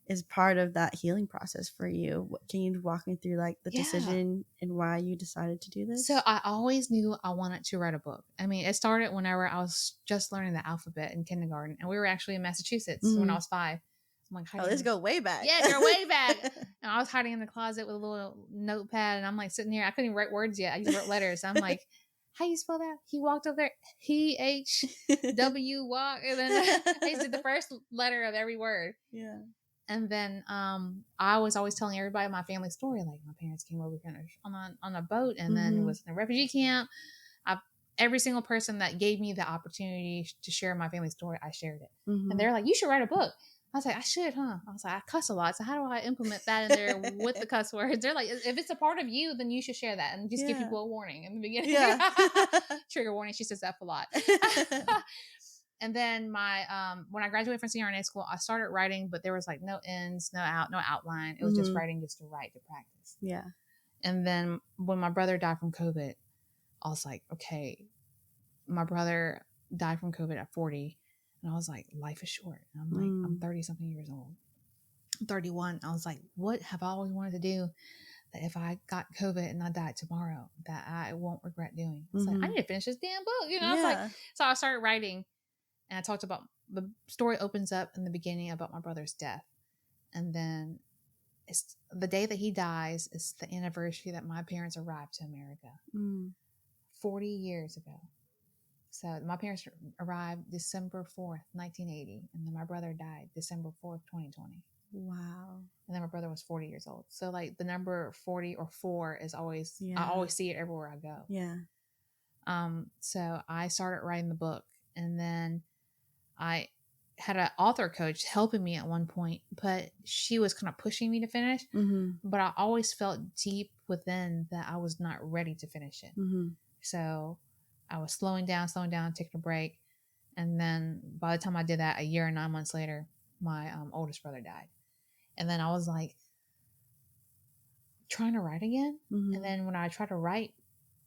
S2: is part of that healing process for you. Can you walk me through like the decision and why you decided to do this?
S1: So I always knew I wanted to write a book. I mean, it started whenever I was just learning the alphabet in kindergarten, and we were actually in Massachusetts when I was 5. I'm like,
S2: let's go way back.
S1: Yeah, go way back. And I was hiding in the closet with a little notepad, and I'm like sitting here. I couldn't even write words yet. I just wrote letters. I'm like, how you spell that? He walked up there. H-W walk. And then I did the first letter of every word. Yeah. And then I was always telling everybody my family story. Like my parents came over on a boat, and then it was in a refugee camp. Every single person that gave me the opportunity to share my family story, I shared it. And they're like, you should write a book. I was like, I should, huh? I was like, I cuss a lot. So how do I implement that in there with the cuss words? They're like, if it's a part of you, then you should share that and just give people a warning in the beginning. Yeah. Trigger warning. She says F a lot. And then when I graduated from senior high school, I started writing, but there was like no ends, no outline. It was just writing just to write, to practice. Yeah. And then when my brother died from COVID, I was like, okay, my brother died from COVID at 40. And I was like, life is short. And I'm like, I'm 30 something years old. I'm 31. I was like, what have I always wanted to do that if I got COVID and I died tomorrow, that I won't regret doing? It's like, I need to finish this damn book. I was like, so I started writing, and I talked about the story opens up in the beginning about my brother's death. And then it's the day that he dies is the anniversary that my parents arrived to America 40 years ago. So my parents arrived December 4th, 1980. And then my brother died December 4th, 2020. Wow. And then my brother was 40 years old. So like the number 40 or 4 is always, I always see it everywhere I go. Yeah. So I started writing the book, and then I had an author coach helping me at one point, but she was kind of pushing me to finish. But I always felt deep within that I was not ready to finish it. So I was slowing down, taking a break. And then by the time I did that, a year and 9 months later, my oldest brother died. And then I was like trying to write again. And then when I tried to write,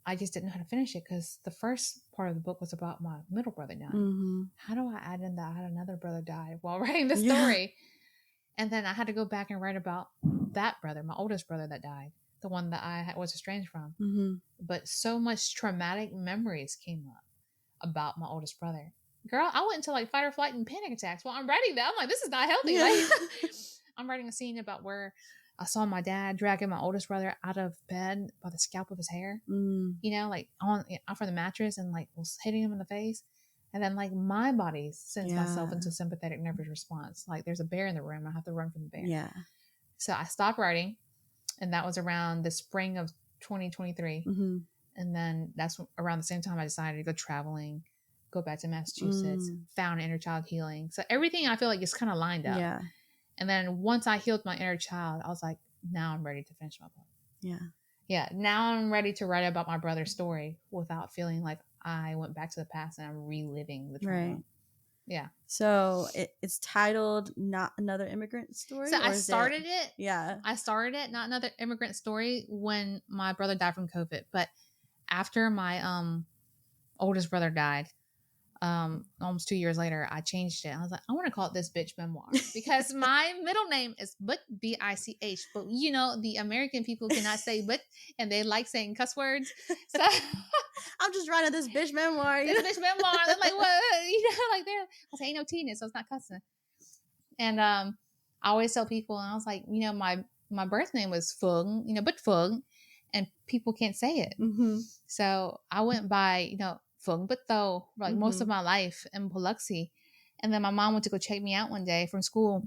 S1: I just didn't know how to finish it because the first part of the book was about my middle brother dying. How do I add in that I had another brother die while writing the story? And then I had to go back and write about that brother, my oldest brother that died. The one that I was estranged from. But so much traumatic memories came up about my oldest brother. Girl, I went into like fight or flight and panic attacks while I'm writing that. I'm like, this is not healthy. Like, I'm writing a scene about where I saw my dad dragging my oldest brother out of bed by the scalp of his hair, like off of the mattress, and like was hitting him in the face. And then like my body sends myself into sympathetic nervous response. Like there's a bear in the room. I have to run from the bear. Yeah. So I stopped writing. And that was around the spring of 2023. And then that's around the same time I decided to go traveling, go back to Massachusetts, found inner child healing. So everything I feel like is kind of lined up. Yeah. And then once I healed my inner child, I was like, now I'm ready to finish my book.
S2: Yeah.
S1: Yeah. Now I'm ready to write about my brother's story without feeling like I went back to the past and I'm reliving the trauma.
S2: Right.
S1: Yeah.
S2: So it's titled Not Another Immigrant Story?
S1: So I started it.
S2: Yeah.
S1: I started it, Not Another Immigrant Story, when my brother died from COVID. But after my oldest brother died, almost 2 years later, I changed it. I was like, I want to call it This Bitch Memoir because my middle name is But, B-I-C-H. But you know, the American people cannot say but, and they like saying cuss words. So
S2: I'm just writing this bitch memoir.
S1: This bitch memoir. I'm like, what? You know, like I was like, ain't no T in it, so it's not cussing. And I always tell people, and I was like, you know, my birth name was Fung, you know, but Fung, and people can't say it.
S2: Mm-hmm.
S1: So I went by, you know, Fung but though, like most of my life in Biloxi. And then my mom went to go check me out one day from school,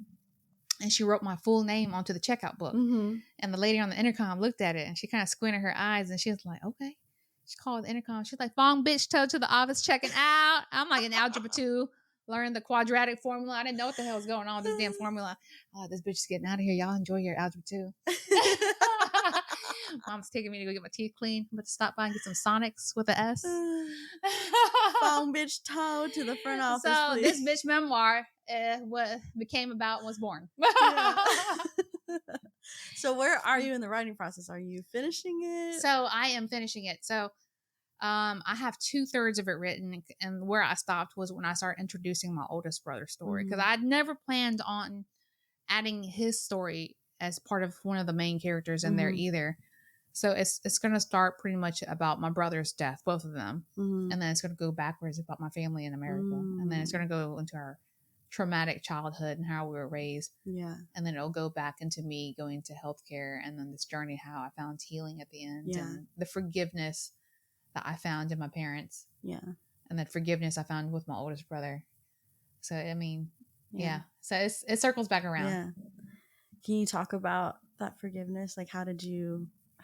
S1: and she wrote my full name onto the checkout book.
S2: Mm-hmm.
S1: And the lady on the intercom looked at it, and she kind of squinted her eyes, and she was like, okay. She called the intercom. She's like, Fong bitch, toe to the office, checking out. I'm like in algebra 2, learned the quadratic formula. I didn't know what the hell was going on with this damn formula. Oh, this bitch is getting out of here. Y'all enjoy your algebra 2. Mom's taking me to go get my teeth cleaned. I'm about to stop by and get some Sonics with an S.
S2: Phone bitch toe to the front office.
S1: So
S2: please.
S1: this bitch memoir, what became about was born.
S2: So where are you in the writing process? Are you finishing it?
S1: So I am finishing it. So I have 2/3 of it written, and where I stopped was when I started introducing my oldest brother's story, because I'd never planned on adding his story as part of one of the main characters in there either. So it's going to start pretty much about my brother's death, both of them, and then it's going to go backwards about my family in America, and then it's going to go into our traumatic childhood and how we were raised.
S2: Yeah.
S1: And then it'll go back into me going to healthcare, and then this journey how I found healing at the end, and the forgiveness that I found in my parents.
S2: Yeah.
S1: And that forgiveness I found with my oldest brother. So, I mean, yeah. So it circles back around.
S2: Yeah. Can you talk about that forgiveness? Like, how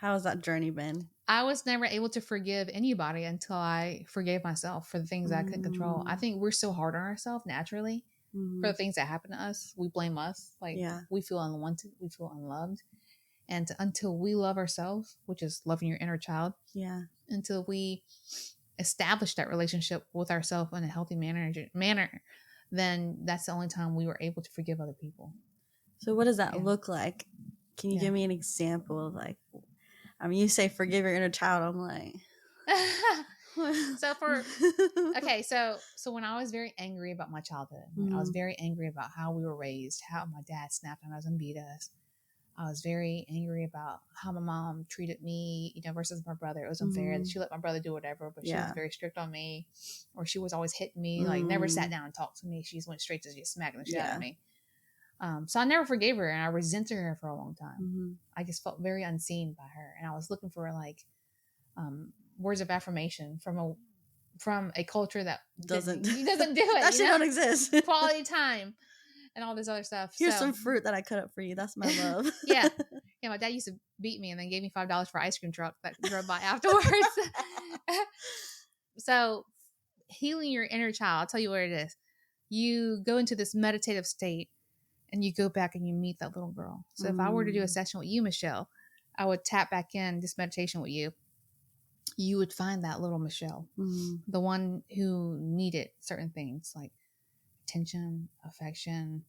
S2: has that journey been?
S1: I was never able to forgive anybody until I forgave myself for the things I couldn't control. I think we're so hard on ourselves naturally for the things that happen to us. We blame us. Like, we feel unwanted. We feel unloved. And until we love ourselves, which is loving your inner child, until we establish that relationship with ourselves in a healthy manner, then that's the only time we were able to forgive other people.
S2: So what does that look like? Can you give me an example of, like, I mean, you say forgive your inner child. I'm like,
S1: so when I was very angry about my childhood, I was very angry about how we were raised, how my dad snapped on us and beat us. I was very angry about how my mom treated me, versus my brother. It was unfair that she let my brother do whatever, but she was very strict on me, or she was always hitting me, like never sat down and talked to me. She just went straight to just smacking the shit out of me. So I never forgave her, and I resented her for a long time. I just felt very unseen by her, and I was looking for words of affirmation from a culture that doesn't do it.
S2: That shit don't exist.
S1: Quality time and all this other stuff.
S2: Here's some fruit that I cut up for you. That's my love.
S1: Yeah. My dad used to beat me and then gave me $5 for ice cream truck that drove by afterwards. So healing your inner child, I'll tell you what it is. You go into this meditative state and you go back and you meet that little girl. So if I were to do a session with you, Michelle, I would tap back in this meditation with you. You would find that little Michelle, the one who needed certain things like attention, affection,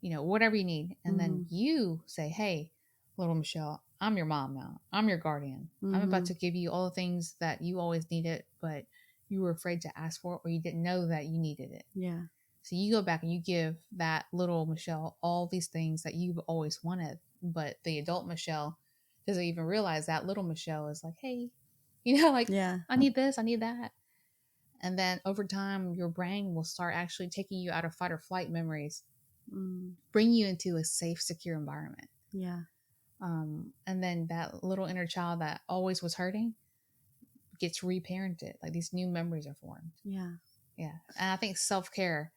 S1: whatever you need. And then you say, hey, little Michelle, I'm your mom now. I'm your guardian. I'm about to give you all the things that you always needed, but you were afraid to ask for it, or you didn't know that you needed it.
S2: Yeah.
S1: So you go back and you give that little Michelle all these things that you've always wanted, but the adult Michelle doesn't even realize that little Michelle is like, hey, I need this, I need that. And then over time, your brain will start actually taking you out of fight or flight memories, bring you into a safe, secure environment.
S2: Yeah.
S1: And then that little inner child that always was hurting gets reparented. Like these new memories are formed.
S2: Yeah.
S1: Yeah. And I think self-care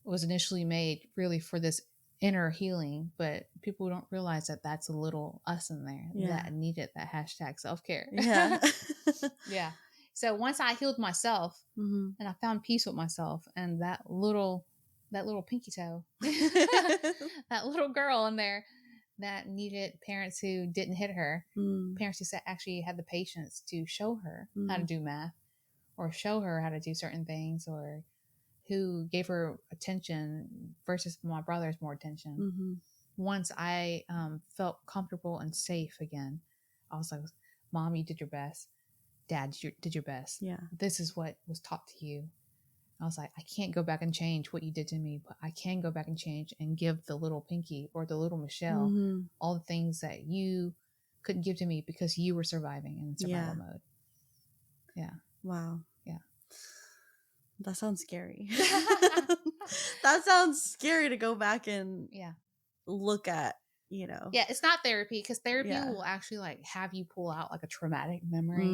S1: was initially made really for this inner healing, but people don't realize that that's a little us in there that needed that hashtag self-care.
S2: Yeah.
S1: Yeah. So once I healed myself and I found peace with myself, and that little that little pinky toe, that little girl in there that needed parents who didn't hit her, parents who actually had the patience to show her how to do math or show her how to do certain things, or who gave her attention versus my brother's more attention. Once I felt comfortable and safe again, I was like, Mom, you did your best. Dad, you did your best.
S2: Yeah.
S1: This is what was taught to you. I was like, I can't go back and change what you did to me, but I can go back and change and give the little Pinky or the little Michelle all the things that you couldn't give to me because you were surviving in survival mode. Yeah.
S2: Wow.
S1: Yeah.
S2: That sounds scary. That sounds scary to go back and look at,
S1: Yeah, it's not therapy, because therapy will actually like have you pull out like a traumatic memory,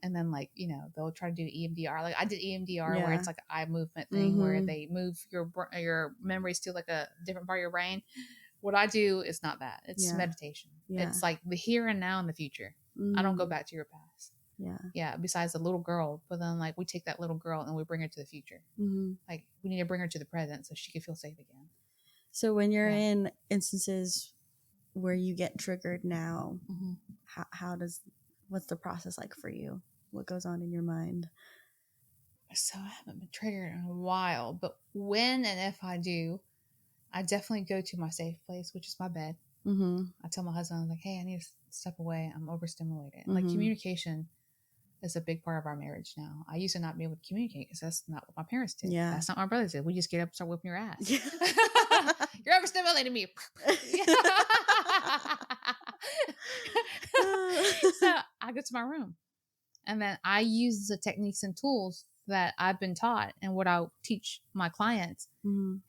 S1: and then like, they'll try to do EMDR. Like I did EMDR where it's like an eye movement thing where they move your memories to like a different part of your brain. What I do is not that. It's meditation. It's like the here and now and the future. I don't go back to your past. Yeah. Besides the little girl, but then like we take that little girl and we bring her to the future. Like we need to bring her to the present so she can feel safe again.
S2: So when you're in instances where you get triggered now, what's the process like for you? What goes on in your mind?
S1: So I haven't been triggered in a while, but when and if I do, I definitely go to my safe place, which is my bed. I tell my husband, I'm like, hey, I need to step away. I'm overstimulated. Like communication is a big part of our marriage now. I used to not be able to communicate because that's not what my parents did. Yeah. That's not what my brothers did. We just get up and start whipping your ass. Yeah. You're overstimulating me. So I go to my room and then I use the techniques and tools that I've been taught and what I teach my clients.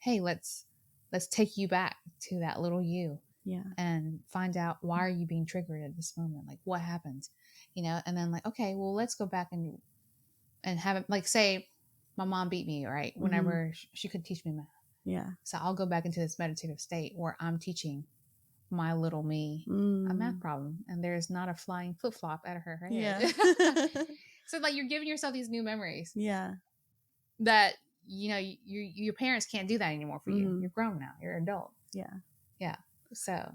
S1: Hey, let's take you back to that little you. Yeah. And find out, why are you being triggered at this moment? Like what happened? And then like, okay, well, let's go back and have it, like, say my mom beat me, right? Whenever she could teach me math. Yeah. So I'll go back into this meditative state where I'm teaching my little me a math problem, and there's not a flying flip-flop out of her head. Yeah. So like you're giving yourself these new memories. Yeah. That, your parents can't do that anymore for you. You're grown now. You're an adult. Yeah. Yeah. So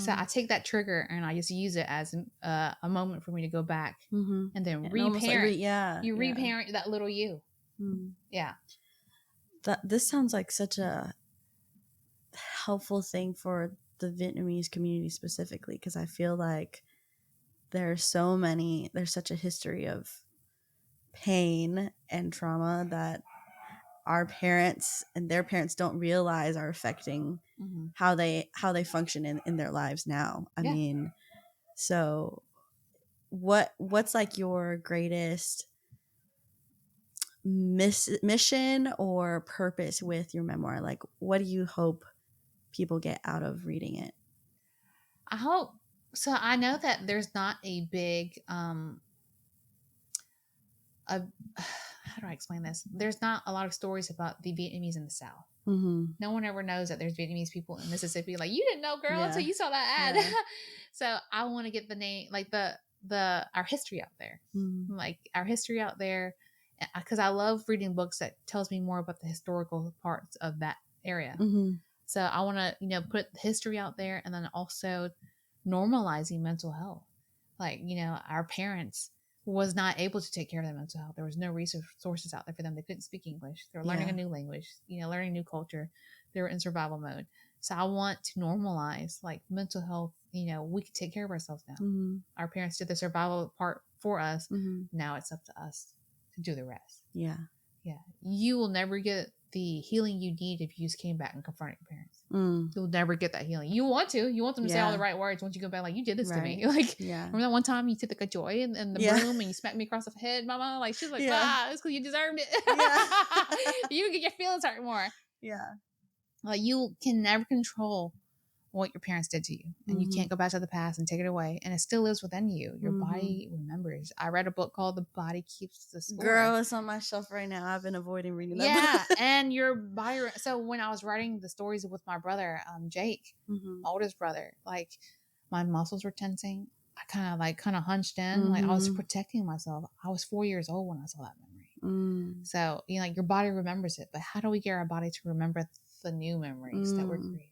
S1: I take that trigger and I just use it as a moment for me to go back and then reparent. You reparent that little you. Yeah.
S2: This sounds like such a helpful thing for the Vietnamese community specifically, because I feel like there's such a history of pain and trauma that our parents and their parents don't realize are affecting how they function in their lives now. I mean, so what's like your greatest mission or purpose with your memoir? Like, what do you hope people get out of reading it?
S1: I hope so. I know that there's not a big how do I explain this? There's not a lot of stories about the Vietnamese in the South. No one ever knows that there's Vietnamese people in Mississippi. Like, you didn't know, girl, until you saw that ad. Yeah. So I want to get the name, like our history out there, like our history out there, because I love reading books that tells me more about the historical parts of that area. So I want to, put history out there, and then also normalizing mental health. Like, our parents was not able to take care of their mental health. There was no resources out there for them. They couldn't speak English. They were learning a new language, learning a new culture. They were in survival mode. So I want to normalize like mental health. We can take care of ourselves now. Our parents did the survival part for us. Now it's up to us to do the rest. Yeah. Yeah. You will never get the healing you need if you just came back and confronted your parents. You'll never get that healing. You want them to say all the right words once you go back, like, you did this to me. Like, remember that one time you took like a joy in the room and you smacked me across the head, mama? Like, she's like, it's because you deserved it. You can get your feelings hurt more. Yeah. Like, you can never control what your parents did to you, and you can't go back to the past and take it away, and it still lives within you. Your body remembers. I read a book called The Body Keeps the Score.
S2: Girl, it's on my shelf right now. I've been avoiding reading that book.
S1: And your body. So when I was writing the stories with my brother, Jake, my oldest brother, like my muscles were tensing. I kind of hunched in, like I was protecting myself. I was 4 years old when I saw that memory. So, you know, like your body remembers it, but how do we get our body to remember the new memories that we're creating?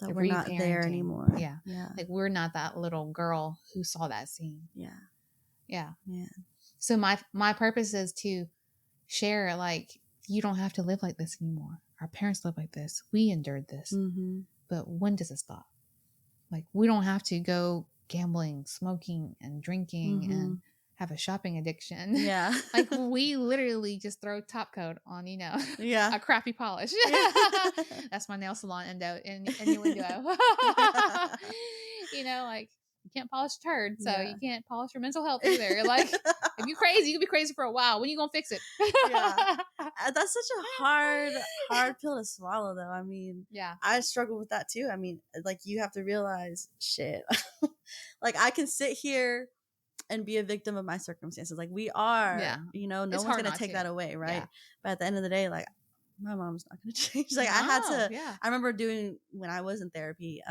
S2: That we're not there anymore.
S1: Yeah. Like we're not that little girl who saw that scene. Yeah. So my purpose is to share, like, you don't have to live like this anymore. Our parents lived like this. We endured this. But when does it stop? Like, we don't have to go gambling, smoking, and drinking and have a shopping addiction. Like, we literally just throw top coat on, you know, a crappy polish. That's my nail salon innuendo. You know, like, you can't polish a turd, so you can't polish your mental health either. Like, if you're crazy, you can be crazy for a while. When you gonna fix it?
S2: That's such a hard pill to swallow, though. I mean, I struggle with that too. I mean, like, you have to realize, shit. Like, I can sit here and be a victim of my circumstances. Like, we are, you know, no one's gonna take that away, right? But at the end of the day, like, my mom's not gonna change. Like, I had to. I remember doing, when I was in therapy,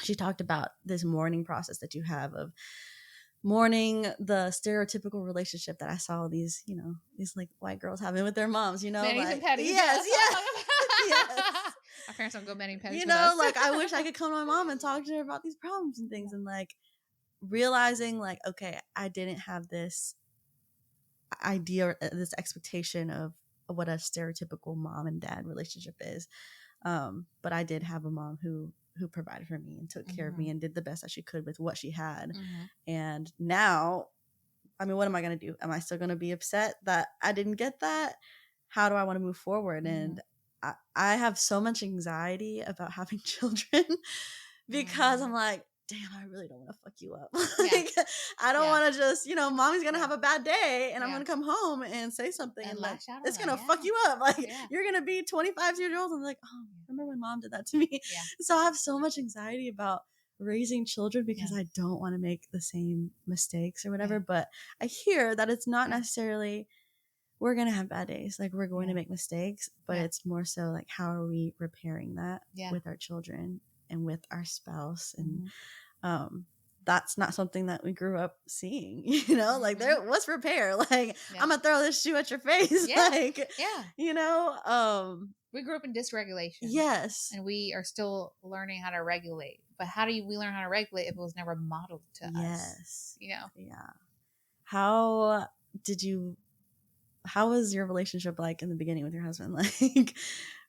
S2: she talked about this mourning process that you have of mourning the stereotypical relationship that I saw these, you know, these like white girls having with their moms, you know,
S1: Manis
S2: like,
S1: and petties.
S2: Yes.
S1: Our parents don't go many petties.
S2: You know, like, I wish I could come to my mom and talk to her about these problems and things, and like realizing, like, okay, I didn't have this idea or this expectation of what a stereotypical mom and dad relationship is, but I did have a mom who provided for me and took care of me and did the best that she could with what she had. And now, I mean, what am I going to do? Am I still going to be upset that I didn't get that? How do I want to move forward? And I have so much anxiety about having children because I'm like, damn, I really don't want to fuck you up. Like, I don't want to just, you know, mommy's going to have a bad day and I'm going to come home and say something and like, it's going to fuck you up. Like, you're going to be 25 years old and like, oh, remember when mom did that to me? So I have so much anxiety about raising children because I don't want to make the same mistakes or whatever. But I hear that it's not necessarily, we're going to have bad days. Like, we're going to make mistakes, but it's more so like, how are we repairing that with our children and with our spouse? And that's not something that we grew up seeing, you know, like, there was repair. Like, I'm gonna throw this shoe at your face. Like, you know,
S1: we grew up in dysregulation.
S2: Yes.
S1: And we are still learning how to regulate. But how do we learn how to regulate if it was never modeled to us? You know?
S2: Yeah. How was your relationship like in the beginning with your husband? Like,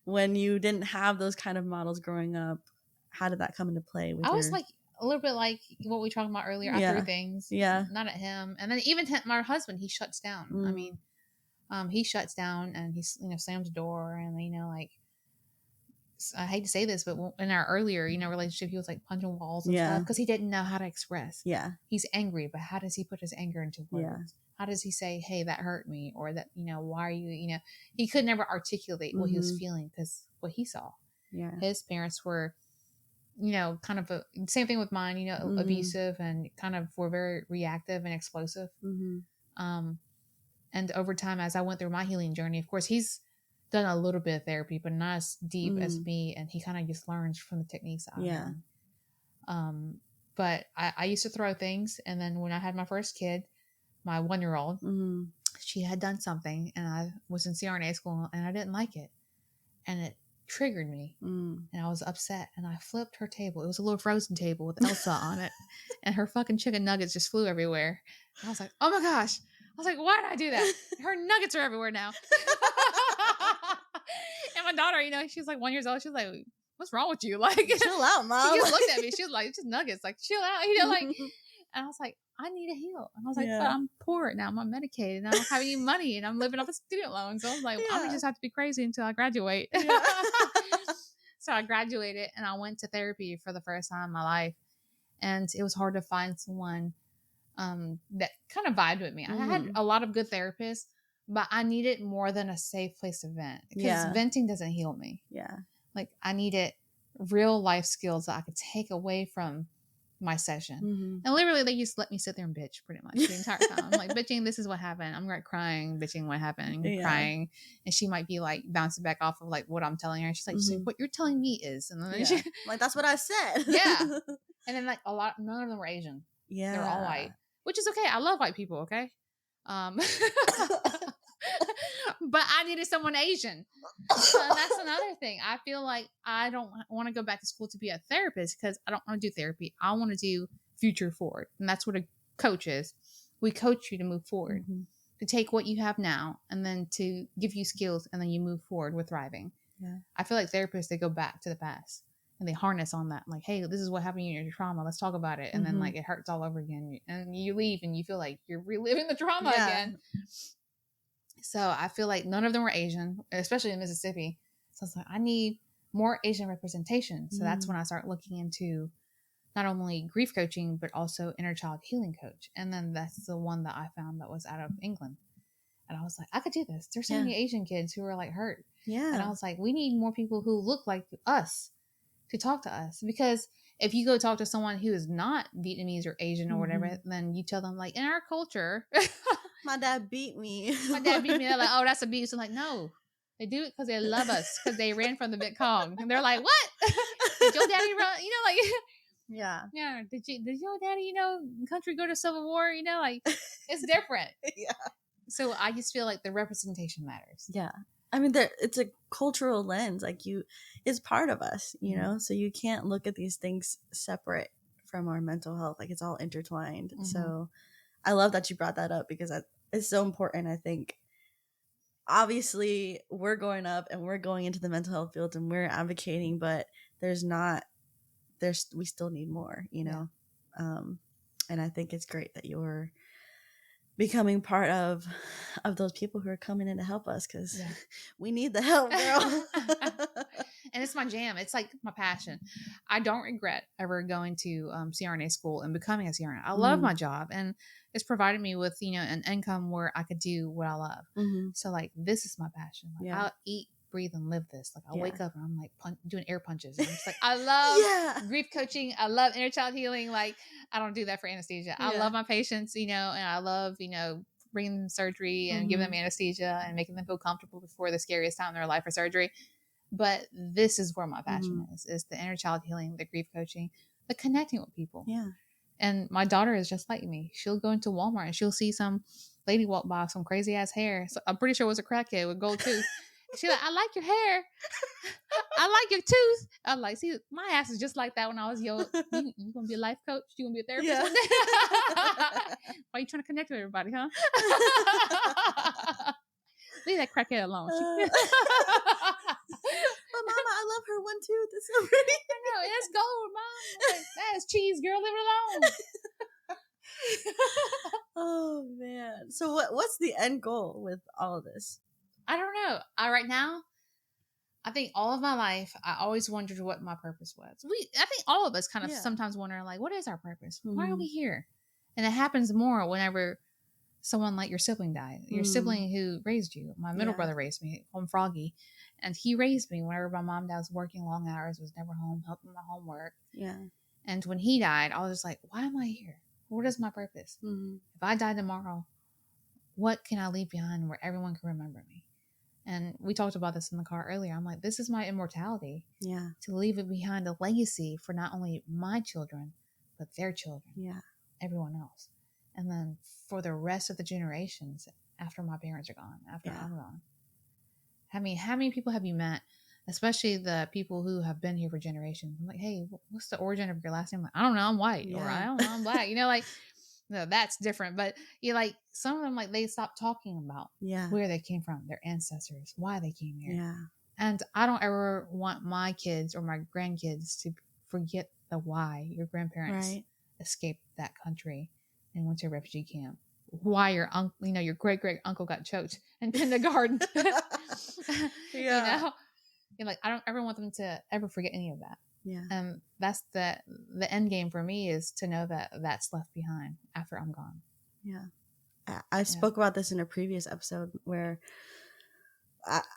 S2: when you didn't have those kind of models growing up, how did that come into play?
S1: I was like a little bit like what we talked about earlier. I threw things, not at him, and then even my husband, he shuts down. I mean, he shuts down and he's, you know, slams the door, and, you know, like, I hate to say this, but in our earlier, you know, relationship, he was like punching walls and stuff because he didn't know how to express. He's angry, but how does he put his anger into words? How does he say, hey, that hurt me? Or that, you know, why are you know, he could never articulate what he was feeling because what he saw. His parents were, you know, kind of same thing with mine, you know, abusive and kind of were very reactive and explosive. And over time, as I went through my healing journey, of course, he's done a little bit of therapy, but not as deep as me. And he kind of just learns from the techniques I learned. But I used to throw things. And then when I had my first kid, my 1-year-old, she had done something, and I was in CRNA school and I didn't like it. And it triggered me, and I was upset, and I flipped her table. It was a little frozen table with Elsa on it, and her fucking chicken nuggets just flew everywhere. And I was like, oh my gosh. I was like, why did I do that? Her nuggets are everywhere now. And my daughter, you know, she's like 1 year old. She's like, what's wrong with you? Like,
S2: chill out, mom.
S1: She just looked at me. She was like, it's just nuggets. Like, chill out. You know, like, and I was like, I need to heal. And I was like, but I'm poor now. I'm medicated. And I don't have any money. And I'm living off a student loan. So I was like, I'm going to just have to be crazy until I graduate. So I graduated and I went to therapy for the first time in my life. And it was hard to find someone that kind of vibed with me. I had a lot of good therapists, but I needed more than a safe place to vent. Because venting doesn't heal me. Like, I needed real life skills that I could take away from my session. And literally they just let me sit there and bitch pretty much the entire time. I'm like, bitching, this is what happened. I'm like crying, bitching what happened, crying. And she might be like bouncing back off of like what I'm telling her. She's like, so what you're telling me is, and then she,
S2: like, that's what I said.
S1: And then like none of them were Asian. They're all white, which is okay. I love white people. Okay. but I needed someone Asian. So that's another thing. I feel like I don't want to go back to school to be a therapist because I don't want to do therapy. I want to do future forward. And that's what a coach is. We coach you to move forward, to take what you have now and then to give you skills and then you move forward with thriving.
S2: Yeah.
S1: I feel like therapists, they go back to the past and they harness on that. Like, hey, this is what happened in your trauma. Let's talk about it. And then like it hurts all over again. And you leave and you feel like you're reliving the trauma again. So I feel like none of them were Asian, especially in Mississippi. So I was like, I need more Asian representation. So that's when I start looking into not only grief coaching, but also inner child healing coach. And then that's the one that I found that was out of England. And I was like, I could do this. There's so many Asian kids who are like hurt. Yeah. And I was like, we need more people who look like us to talk to us. Because if you go talk to someone who is not Vietnamese or Asian or whatever, then you tell them like, in our culture,
S2: my dad beat me.
S1: They're like, oh, that's abuse. I'm like, no. They do it because they love us. Because they ran from the Viet Cong. And they're like, what? Did your daddy run? You know, like... Yeah. Did your daddy, country go to Civil War? Like it's different. So I just feel like the representation matters.
S2: Yeah. I mean, it's a cultural lens. Like it's part of us, you know? So you can't look at these things separate from our mental health. Like it's all intertwined. So I love that you brought that up because it's so important. I think obviously we're growing up and we're going into the mental health field and we're advocating, but we still need more, and I think it's great that you're becoming part of those people who are coming in to help us because we need the help, girl.
S1: And it's my jam. It's like my passion. I don't regret ever going to CRNA school and becoming a CRNA. I love my job and it's provided me with, an income where I could do what I love. So like, this is my passion. Like, I'll eat, breathe, and live this. Like I wake up and I'm like doing air punches. And I'm just like, I love grief coaching. I love inner child healing. Like I don't do that for anesthesia. I love my patients, and I love, bringing them surgery and giving them anesthesia and making them feel comfortable before the scariest time in their life for surgery. But this is where my passion is the inner child healing, the grief coaching, the connecting with people. Yeah. And my daughter is just like me. She'll go into Walmart and she'll see some lady walk by with some crazy ass hair. So I'm pretty sure it was a crackhead with gold tooth. She's like, I like your hair. I like your tooth. I'm like, see, my ass is just like that when I was young. You gonna be a life coach? You gonna be a therapist? Why are you trying to connect with everybody, huh? Leave that crackhead alone.
S2: But Mama, I love her one tooth. It's so pretty.
S1: I know, it's gold, Mom. Like, that is cheese, girl. Leave it alone.
S2: Oh man. So what's the end goal with all of this?
S1: I don't know. Right now, I think all of my life, I always wondered what my purpose was. I think all of us kind of sometimes wonder, like, what is our purpose? Why are we here? And it happens more whenever someone like your sibling died. Your sibling who raised you. My middle brother raised me, home Froggy. And he raised me whenever my mom and dad was working long hours, was never home, helping my homework. Yeah. And when he died, I was just like, why am I here? What is my purpose? If I die tomorrow, what can I leave behind where everyone can remember me? And we talked about this in the car earlier. I'm like, this is my immortality. Yeah. To leave it behind a legacy for not only my children, but their children. Yeah. Everyone else. And then for the rest of the generations after my parents are gone, after I'm gone. I mean, how many people have you met, especially the people who have been here for generations? I'm like, hey, what's the origin of your last name? I'm like, I don't know, I'm white. Or I don't know, I'm black. Like, no, that's different. But like some of them, like they stopped talking about where they came from, their ancestors, why they came here. Yeah. And I don't ever want my kids or my grandkids to forget the why your grandparents escaped that country and went to a refugee camp. Why your uncle, your great uncle got choked in kindergarten. Like I don't ever want them to ever forget any of that. Yeah. And that's the end game for me is to know that that's left behind after I'm gone.
S2: Yeah. I spoke about this in a previous episode where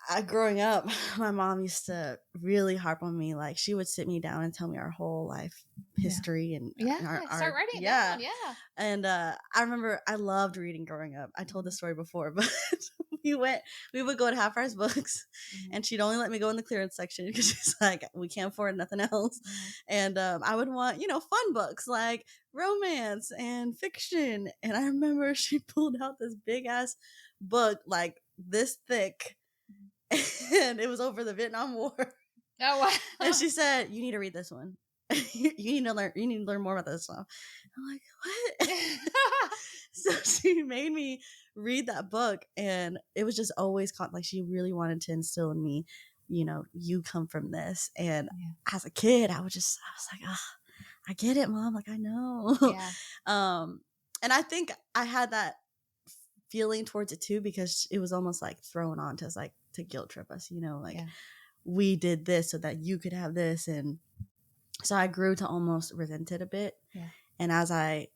S2: I growing up, my mom used to really harp on me. Like she would sit me down and tell me our whole life history and
S1: start writing it down. Yeah.
S2: And I remember I loved reading growing up. I told this story before, but we would go to Half Price Books and she'd only let me go in the clearance section because she's like, we can't afford nothing else. And I would want, fun books like romance and fiction. And I remember she pulled out this big ass book, like this thick, and it was over the Vietnam War.
S1: Oh wow!
S2: And she said, "You need to read this one. You need to learn. You need to learn more about this stuff." I'm like, "What?" So she made me read that book, and it was just always like she really wanted to instill in me, you come from this. And as a kid, I was like, oh, I get it, Mom. Like, I know.
S1: Yeah.
S2: And I think I had that feeling towards it too, because it was almost like thrown on to us, like to guilt trip us, we did this so that you could have this. And so I grew to almost resent it a bit.
S1: Yeah.
S2: And as I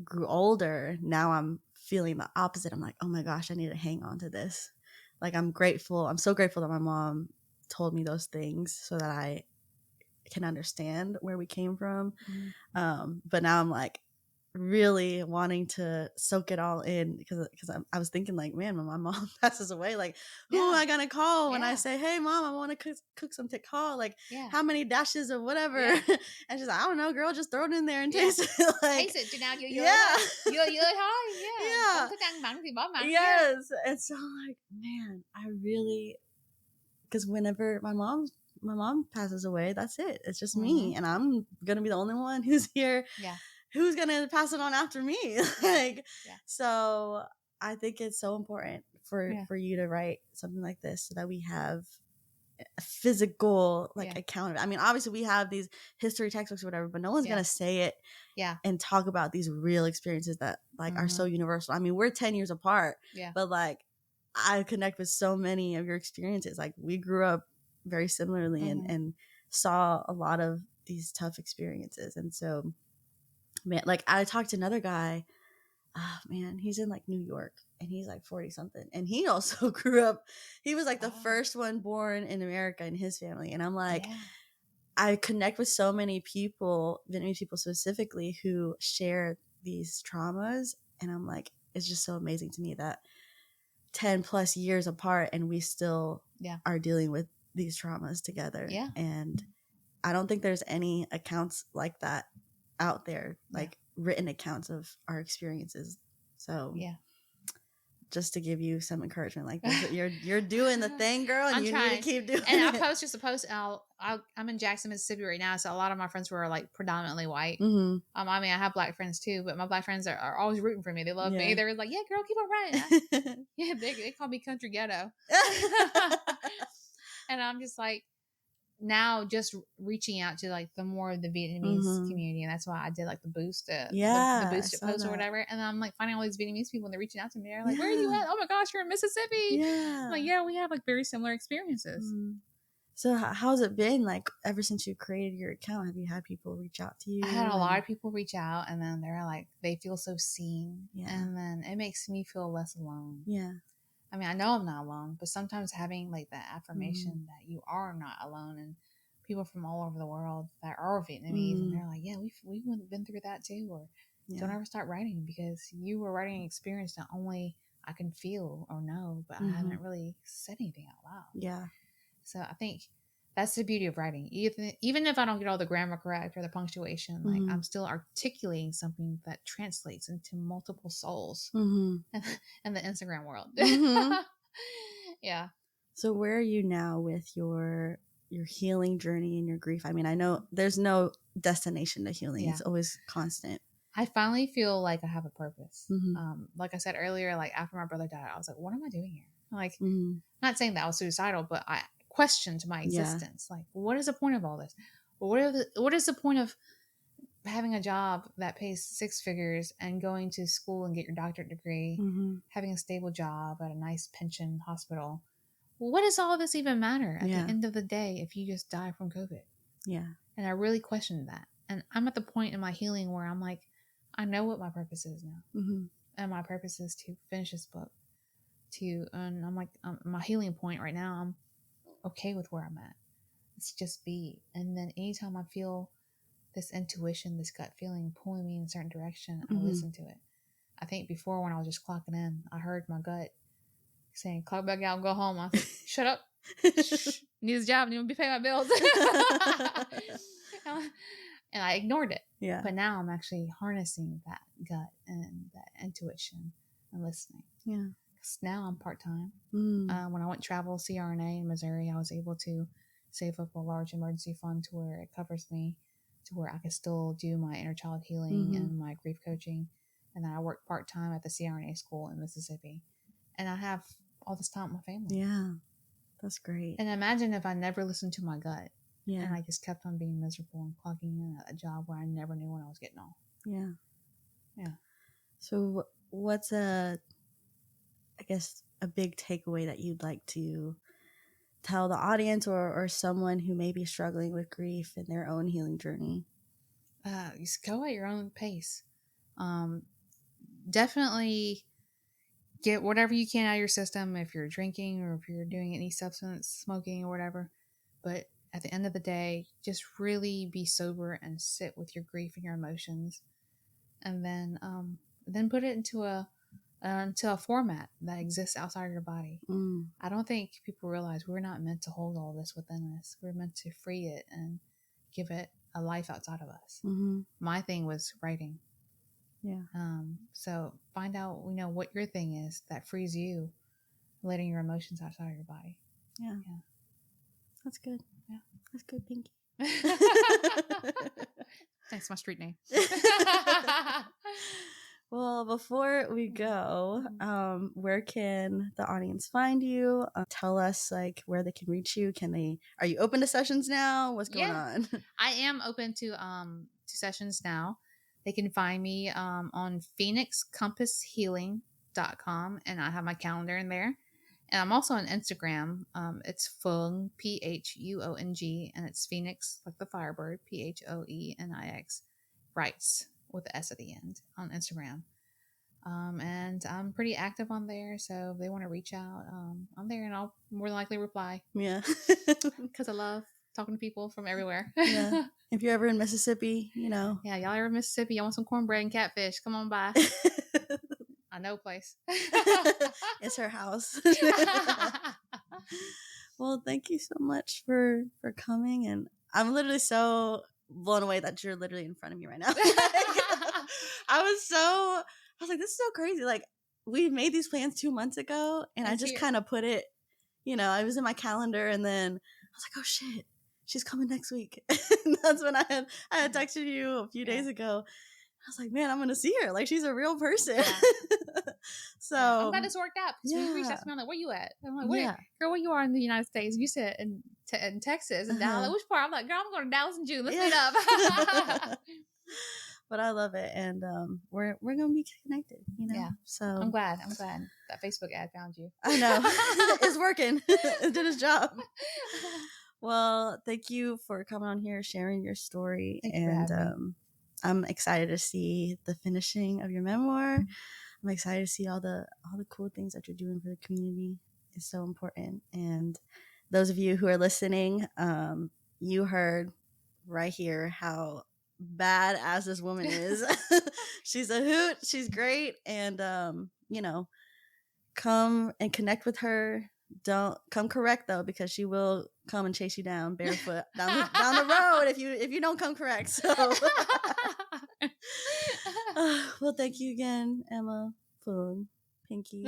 S2: grew older, now I'm feeling the opposite. I'm like, oh my gosh, I need to hang on to this. Like, I'm grateful. I'm so grateful that my mom told me those things so that I can understand where we came from. But now I'm like really wanting to soak it all in, because I was thinking like, man, when my mom passes away, like, who am I gonna call when I say, hey Mom, I want to cook some tikka, like how many dashes of whatever? And she's like, I don't know, girl, just throw it in there and taste it. Like, taste it now. Yes. And so I'm like, man, I really, because whenever my mom passes away, that's it. It's just me, and I'm gonna be the only one who's here. Who's gonna pass it on after me? So I think it's so important for you to write something like this so that we have a physical account of it. I mean, obviously we have these history textbooks or whatever, but no one's gonna say it and talk about these real experiences that are so universal. I mean, we're 10 years apart, but like I connect with so many of your experiences. Like, we grew up very similarly and saw a lot of these tough experiences. And so, man, like I talked to another guy, he's in like New York, and he's like 40 something, and he also grew up, he was like the first one born in America in his family. And I'm like, I connect with so many people, Vietnamese people specifically, who share these traumas. And I'm like, it's just so amazing to me that 10 plus years apart and we still are dealing with these traumas together. And I don't think there's any accounts like that out there, like written accounts of our experiences. So just to give you some encouragement, like this, you're doing the thing, girl, and you need to keep doing it.
S1: And I'll post just a post. I'm in Jackson, Mississippi right now, so a lot of my friends were like predominantly white. I mean, I have black friends too, but my black friends are always rooting for me. They love me. They're like, yeah, girl, keep on running. They call me country ghetto. And I'm just like, now just reaching out to like the more of the Vietnamese community, and that's why I did like the boost the boosted post or whatever. And I'm like finding all these Vietnamese people, and they're reaching out to me. They're like, where are you at? Oh my gosh, you're in Mississippi. I'm like, we have like very similar experiences.
S2: So how's it been, like, ever since you created your account? Have you had people reach out to you?
S1: I had a lot of people reach out, and then they're like, they feel so seen, and then it makes me feel less alone. I mean, I know I'm not alone, but sometimes having like that affirmation that you are not alone, and people from all over the world that are Vietnamese, and they're like, we've been through that too, or don't ever start writing, because you were writing an experience that only I can feel or know, but I haven't really said anything out loud. So I think that's the beauty of writing. Even if I don't get all the grammar correct or the punctuation, like I'm still articulating something that translates into multiple souls in the Instagram world.
S2: So where are you now with your healing journey and your grief? I mean, I know there's no destination to healing. It's always constant.
S1: I finally feel like I have a purpose. Like I said earlier, like after my brother died, I was like, what am I doing here? Like, not saying that I was suicidal, but I questioned my existence. Like, what is the point of all this? What is the point of having a job that pays 6 figures and going to school and get your doctorate degree, having a stable job at a nice pension hospital? What does all this even matter at the end of the day if you just die from COVID? And I really questioned that. And I'm at the point in my healing where I'm like, I know what my purpose is now. And my purpose is to finish this book. And I'm like, my healing point right now, I'm okay with where I'm at. It's just be. And then anytime I feel this intuition, this gut feeling pulling me in a certain direction, I listen to it. I think before, when I was just clocking in, I heard my gut saying, clock back out and go home. I was like, shut up. Shh. Need a job. Need to be paying my bills. And I ignored it. But now I'm actually harnessing that gut and that intuition and listening. now I'm part-time.
S2: Mm.
S1: When I went travel CRNA in Missouri, I was able to save up a large emergency fund to where it covers me to where I can still do my inner child healing and my grief coaching. And then I work part-time at the CRNA school in Mississippi. And I have all this time with my family.
S2: Yeah, that's great.
S1: And imagine if I never listened to my gut.
S2: Yeah.
S1: And I just kept on being miserable and clocking in at a job where I never knew when I was getting off.
S2: Yeah.
S1: Yeah.
S2: So what's a big takeaway that you'd like to tell the audience or someone who may be struggling with grief in their own healing journey?
S1: Just go at your own pace. Definitely get whatever you can out of your system if you're drinking or if you're doing any substance, smoking or whatever. But at the end of the day, just really be sober and sit with your grief and your emotions. And then put it into a format that exists outside of your body. I don't think people realize we're not meant to hold all this within us. We're meant to free it and give it a life outside of us. My thing was writing.
S2: Yeah.
S1: So find out, what your thing is that frees you, letting your emotions outside of your body.
S2: Yeah. That's good.
S1: Yeah.
S2: That's good, Pinky.
S1: Thanks, my street name.
S2: Well, before we go, where can the audience find you? Tell us where they can reach you. Are you open to sessions now? What's going on?
S1: I am open to sessions now. They can find me on phoenixcompasshealing.com, and I have my calendar in there. And I'm also on Instagram. It's Phuong, Phuong, and it's Phoenix, like the Firebird, Phoenix, Writes with the S at the end on Instagram. And I'm pretty active on there, so if they want to reach out, I'm there, and I'll more than likely reply.
S2: Yeah.
S1: Because I love talking to people from everywhere.
S2: Yeah. If you're ever in Mississippi,
S1: Yeah, y'all ever in Mississippi, y'all want some cornbread and catfish, come on by. I know a place.
S2: It's her house. Well, thank you so much for coming, and I'm literally so blown away that you're literally in front of me right now. I was like, this is so crazy. Like, we made these plans 2 months ago, and I just kind of put it, I was in my calendar, and then I was like, oh shit, she's coming next week. And that's when I had texted you a few days ago. I was like, man, I'm going to see her. Like, she's a real person. Yeah. So
S1: I'm glad it's worked out. Because we reached out to me, I'm like, where you at? I'm like, girl, where you are in the United States? You said in Texas and Dallas. Which part? I'm like, girl, I'm going to Dallas in June. Let's meet up.
S2: But I love it. And we're going to be connected,
S1: Yeah.
S2: So
S1: I'm glad that Facebook ad found you.
S2: I know. It's working. It did its job. Well, thank you for coming on here, sharing your story. And I'm excited to see the finishing of your memoir. I'm excited to see all the cool things that you're doing for the community. It's so important. And those of you who are listening, you heard right here how badass this woman is. She's a hoot. She's great. And, come and connect with her. Don't come correct though, because she will come and chase you down barefoot down the road if you don't come correct. So, well, thank you again, Emma, Phuong, Pinky.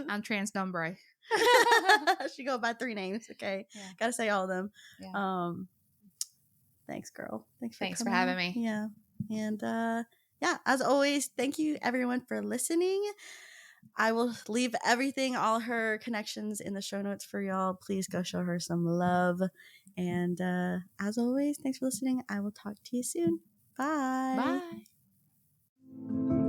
S1: I'm Trans Numbre.
S2: She go by 3 names. Okay, gotta say all of them. Yeah. Thanks, girl. Thanks for
S1: having me.
S2: Yeah, and as always, thank you everyone for listening. I will leave all her connections in the show notes for y'all. Please go show her some love. And as always, thanks for listening. I will talk to you soon. Bye.
S1: Bye.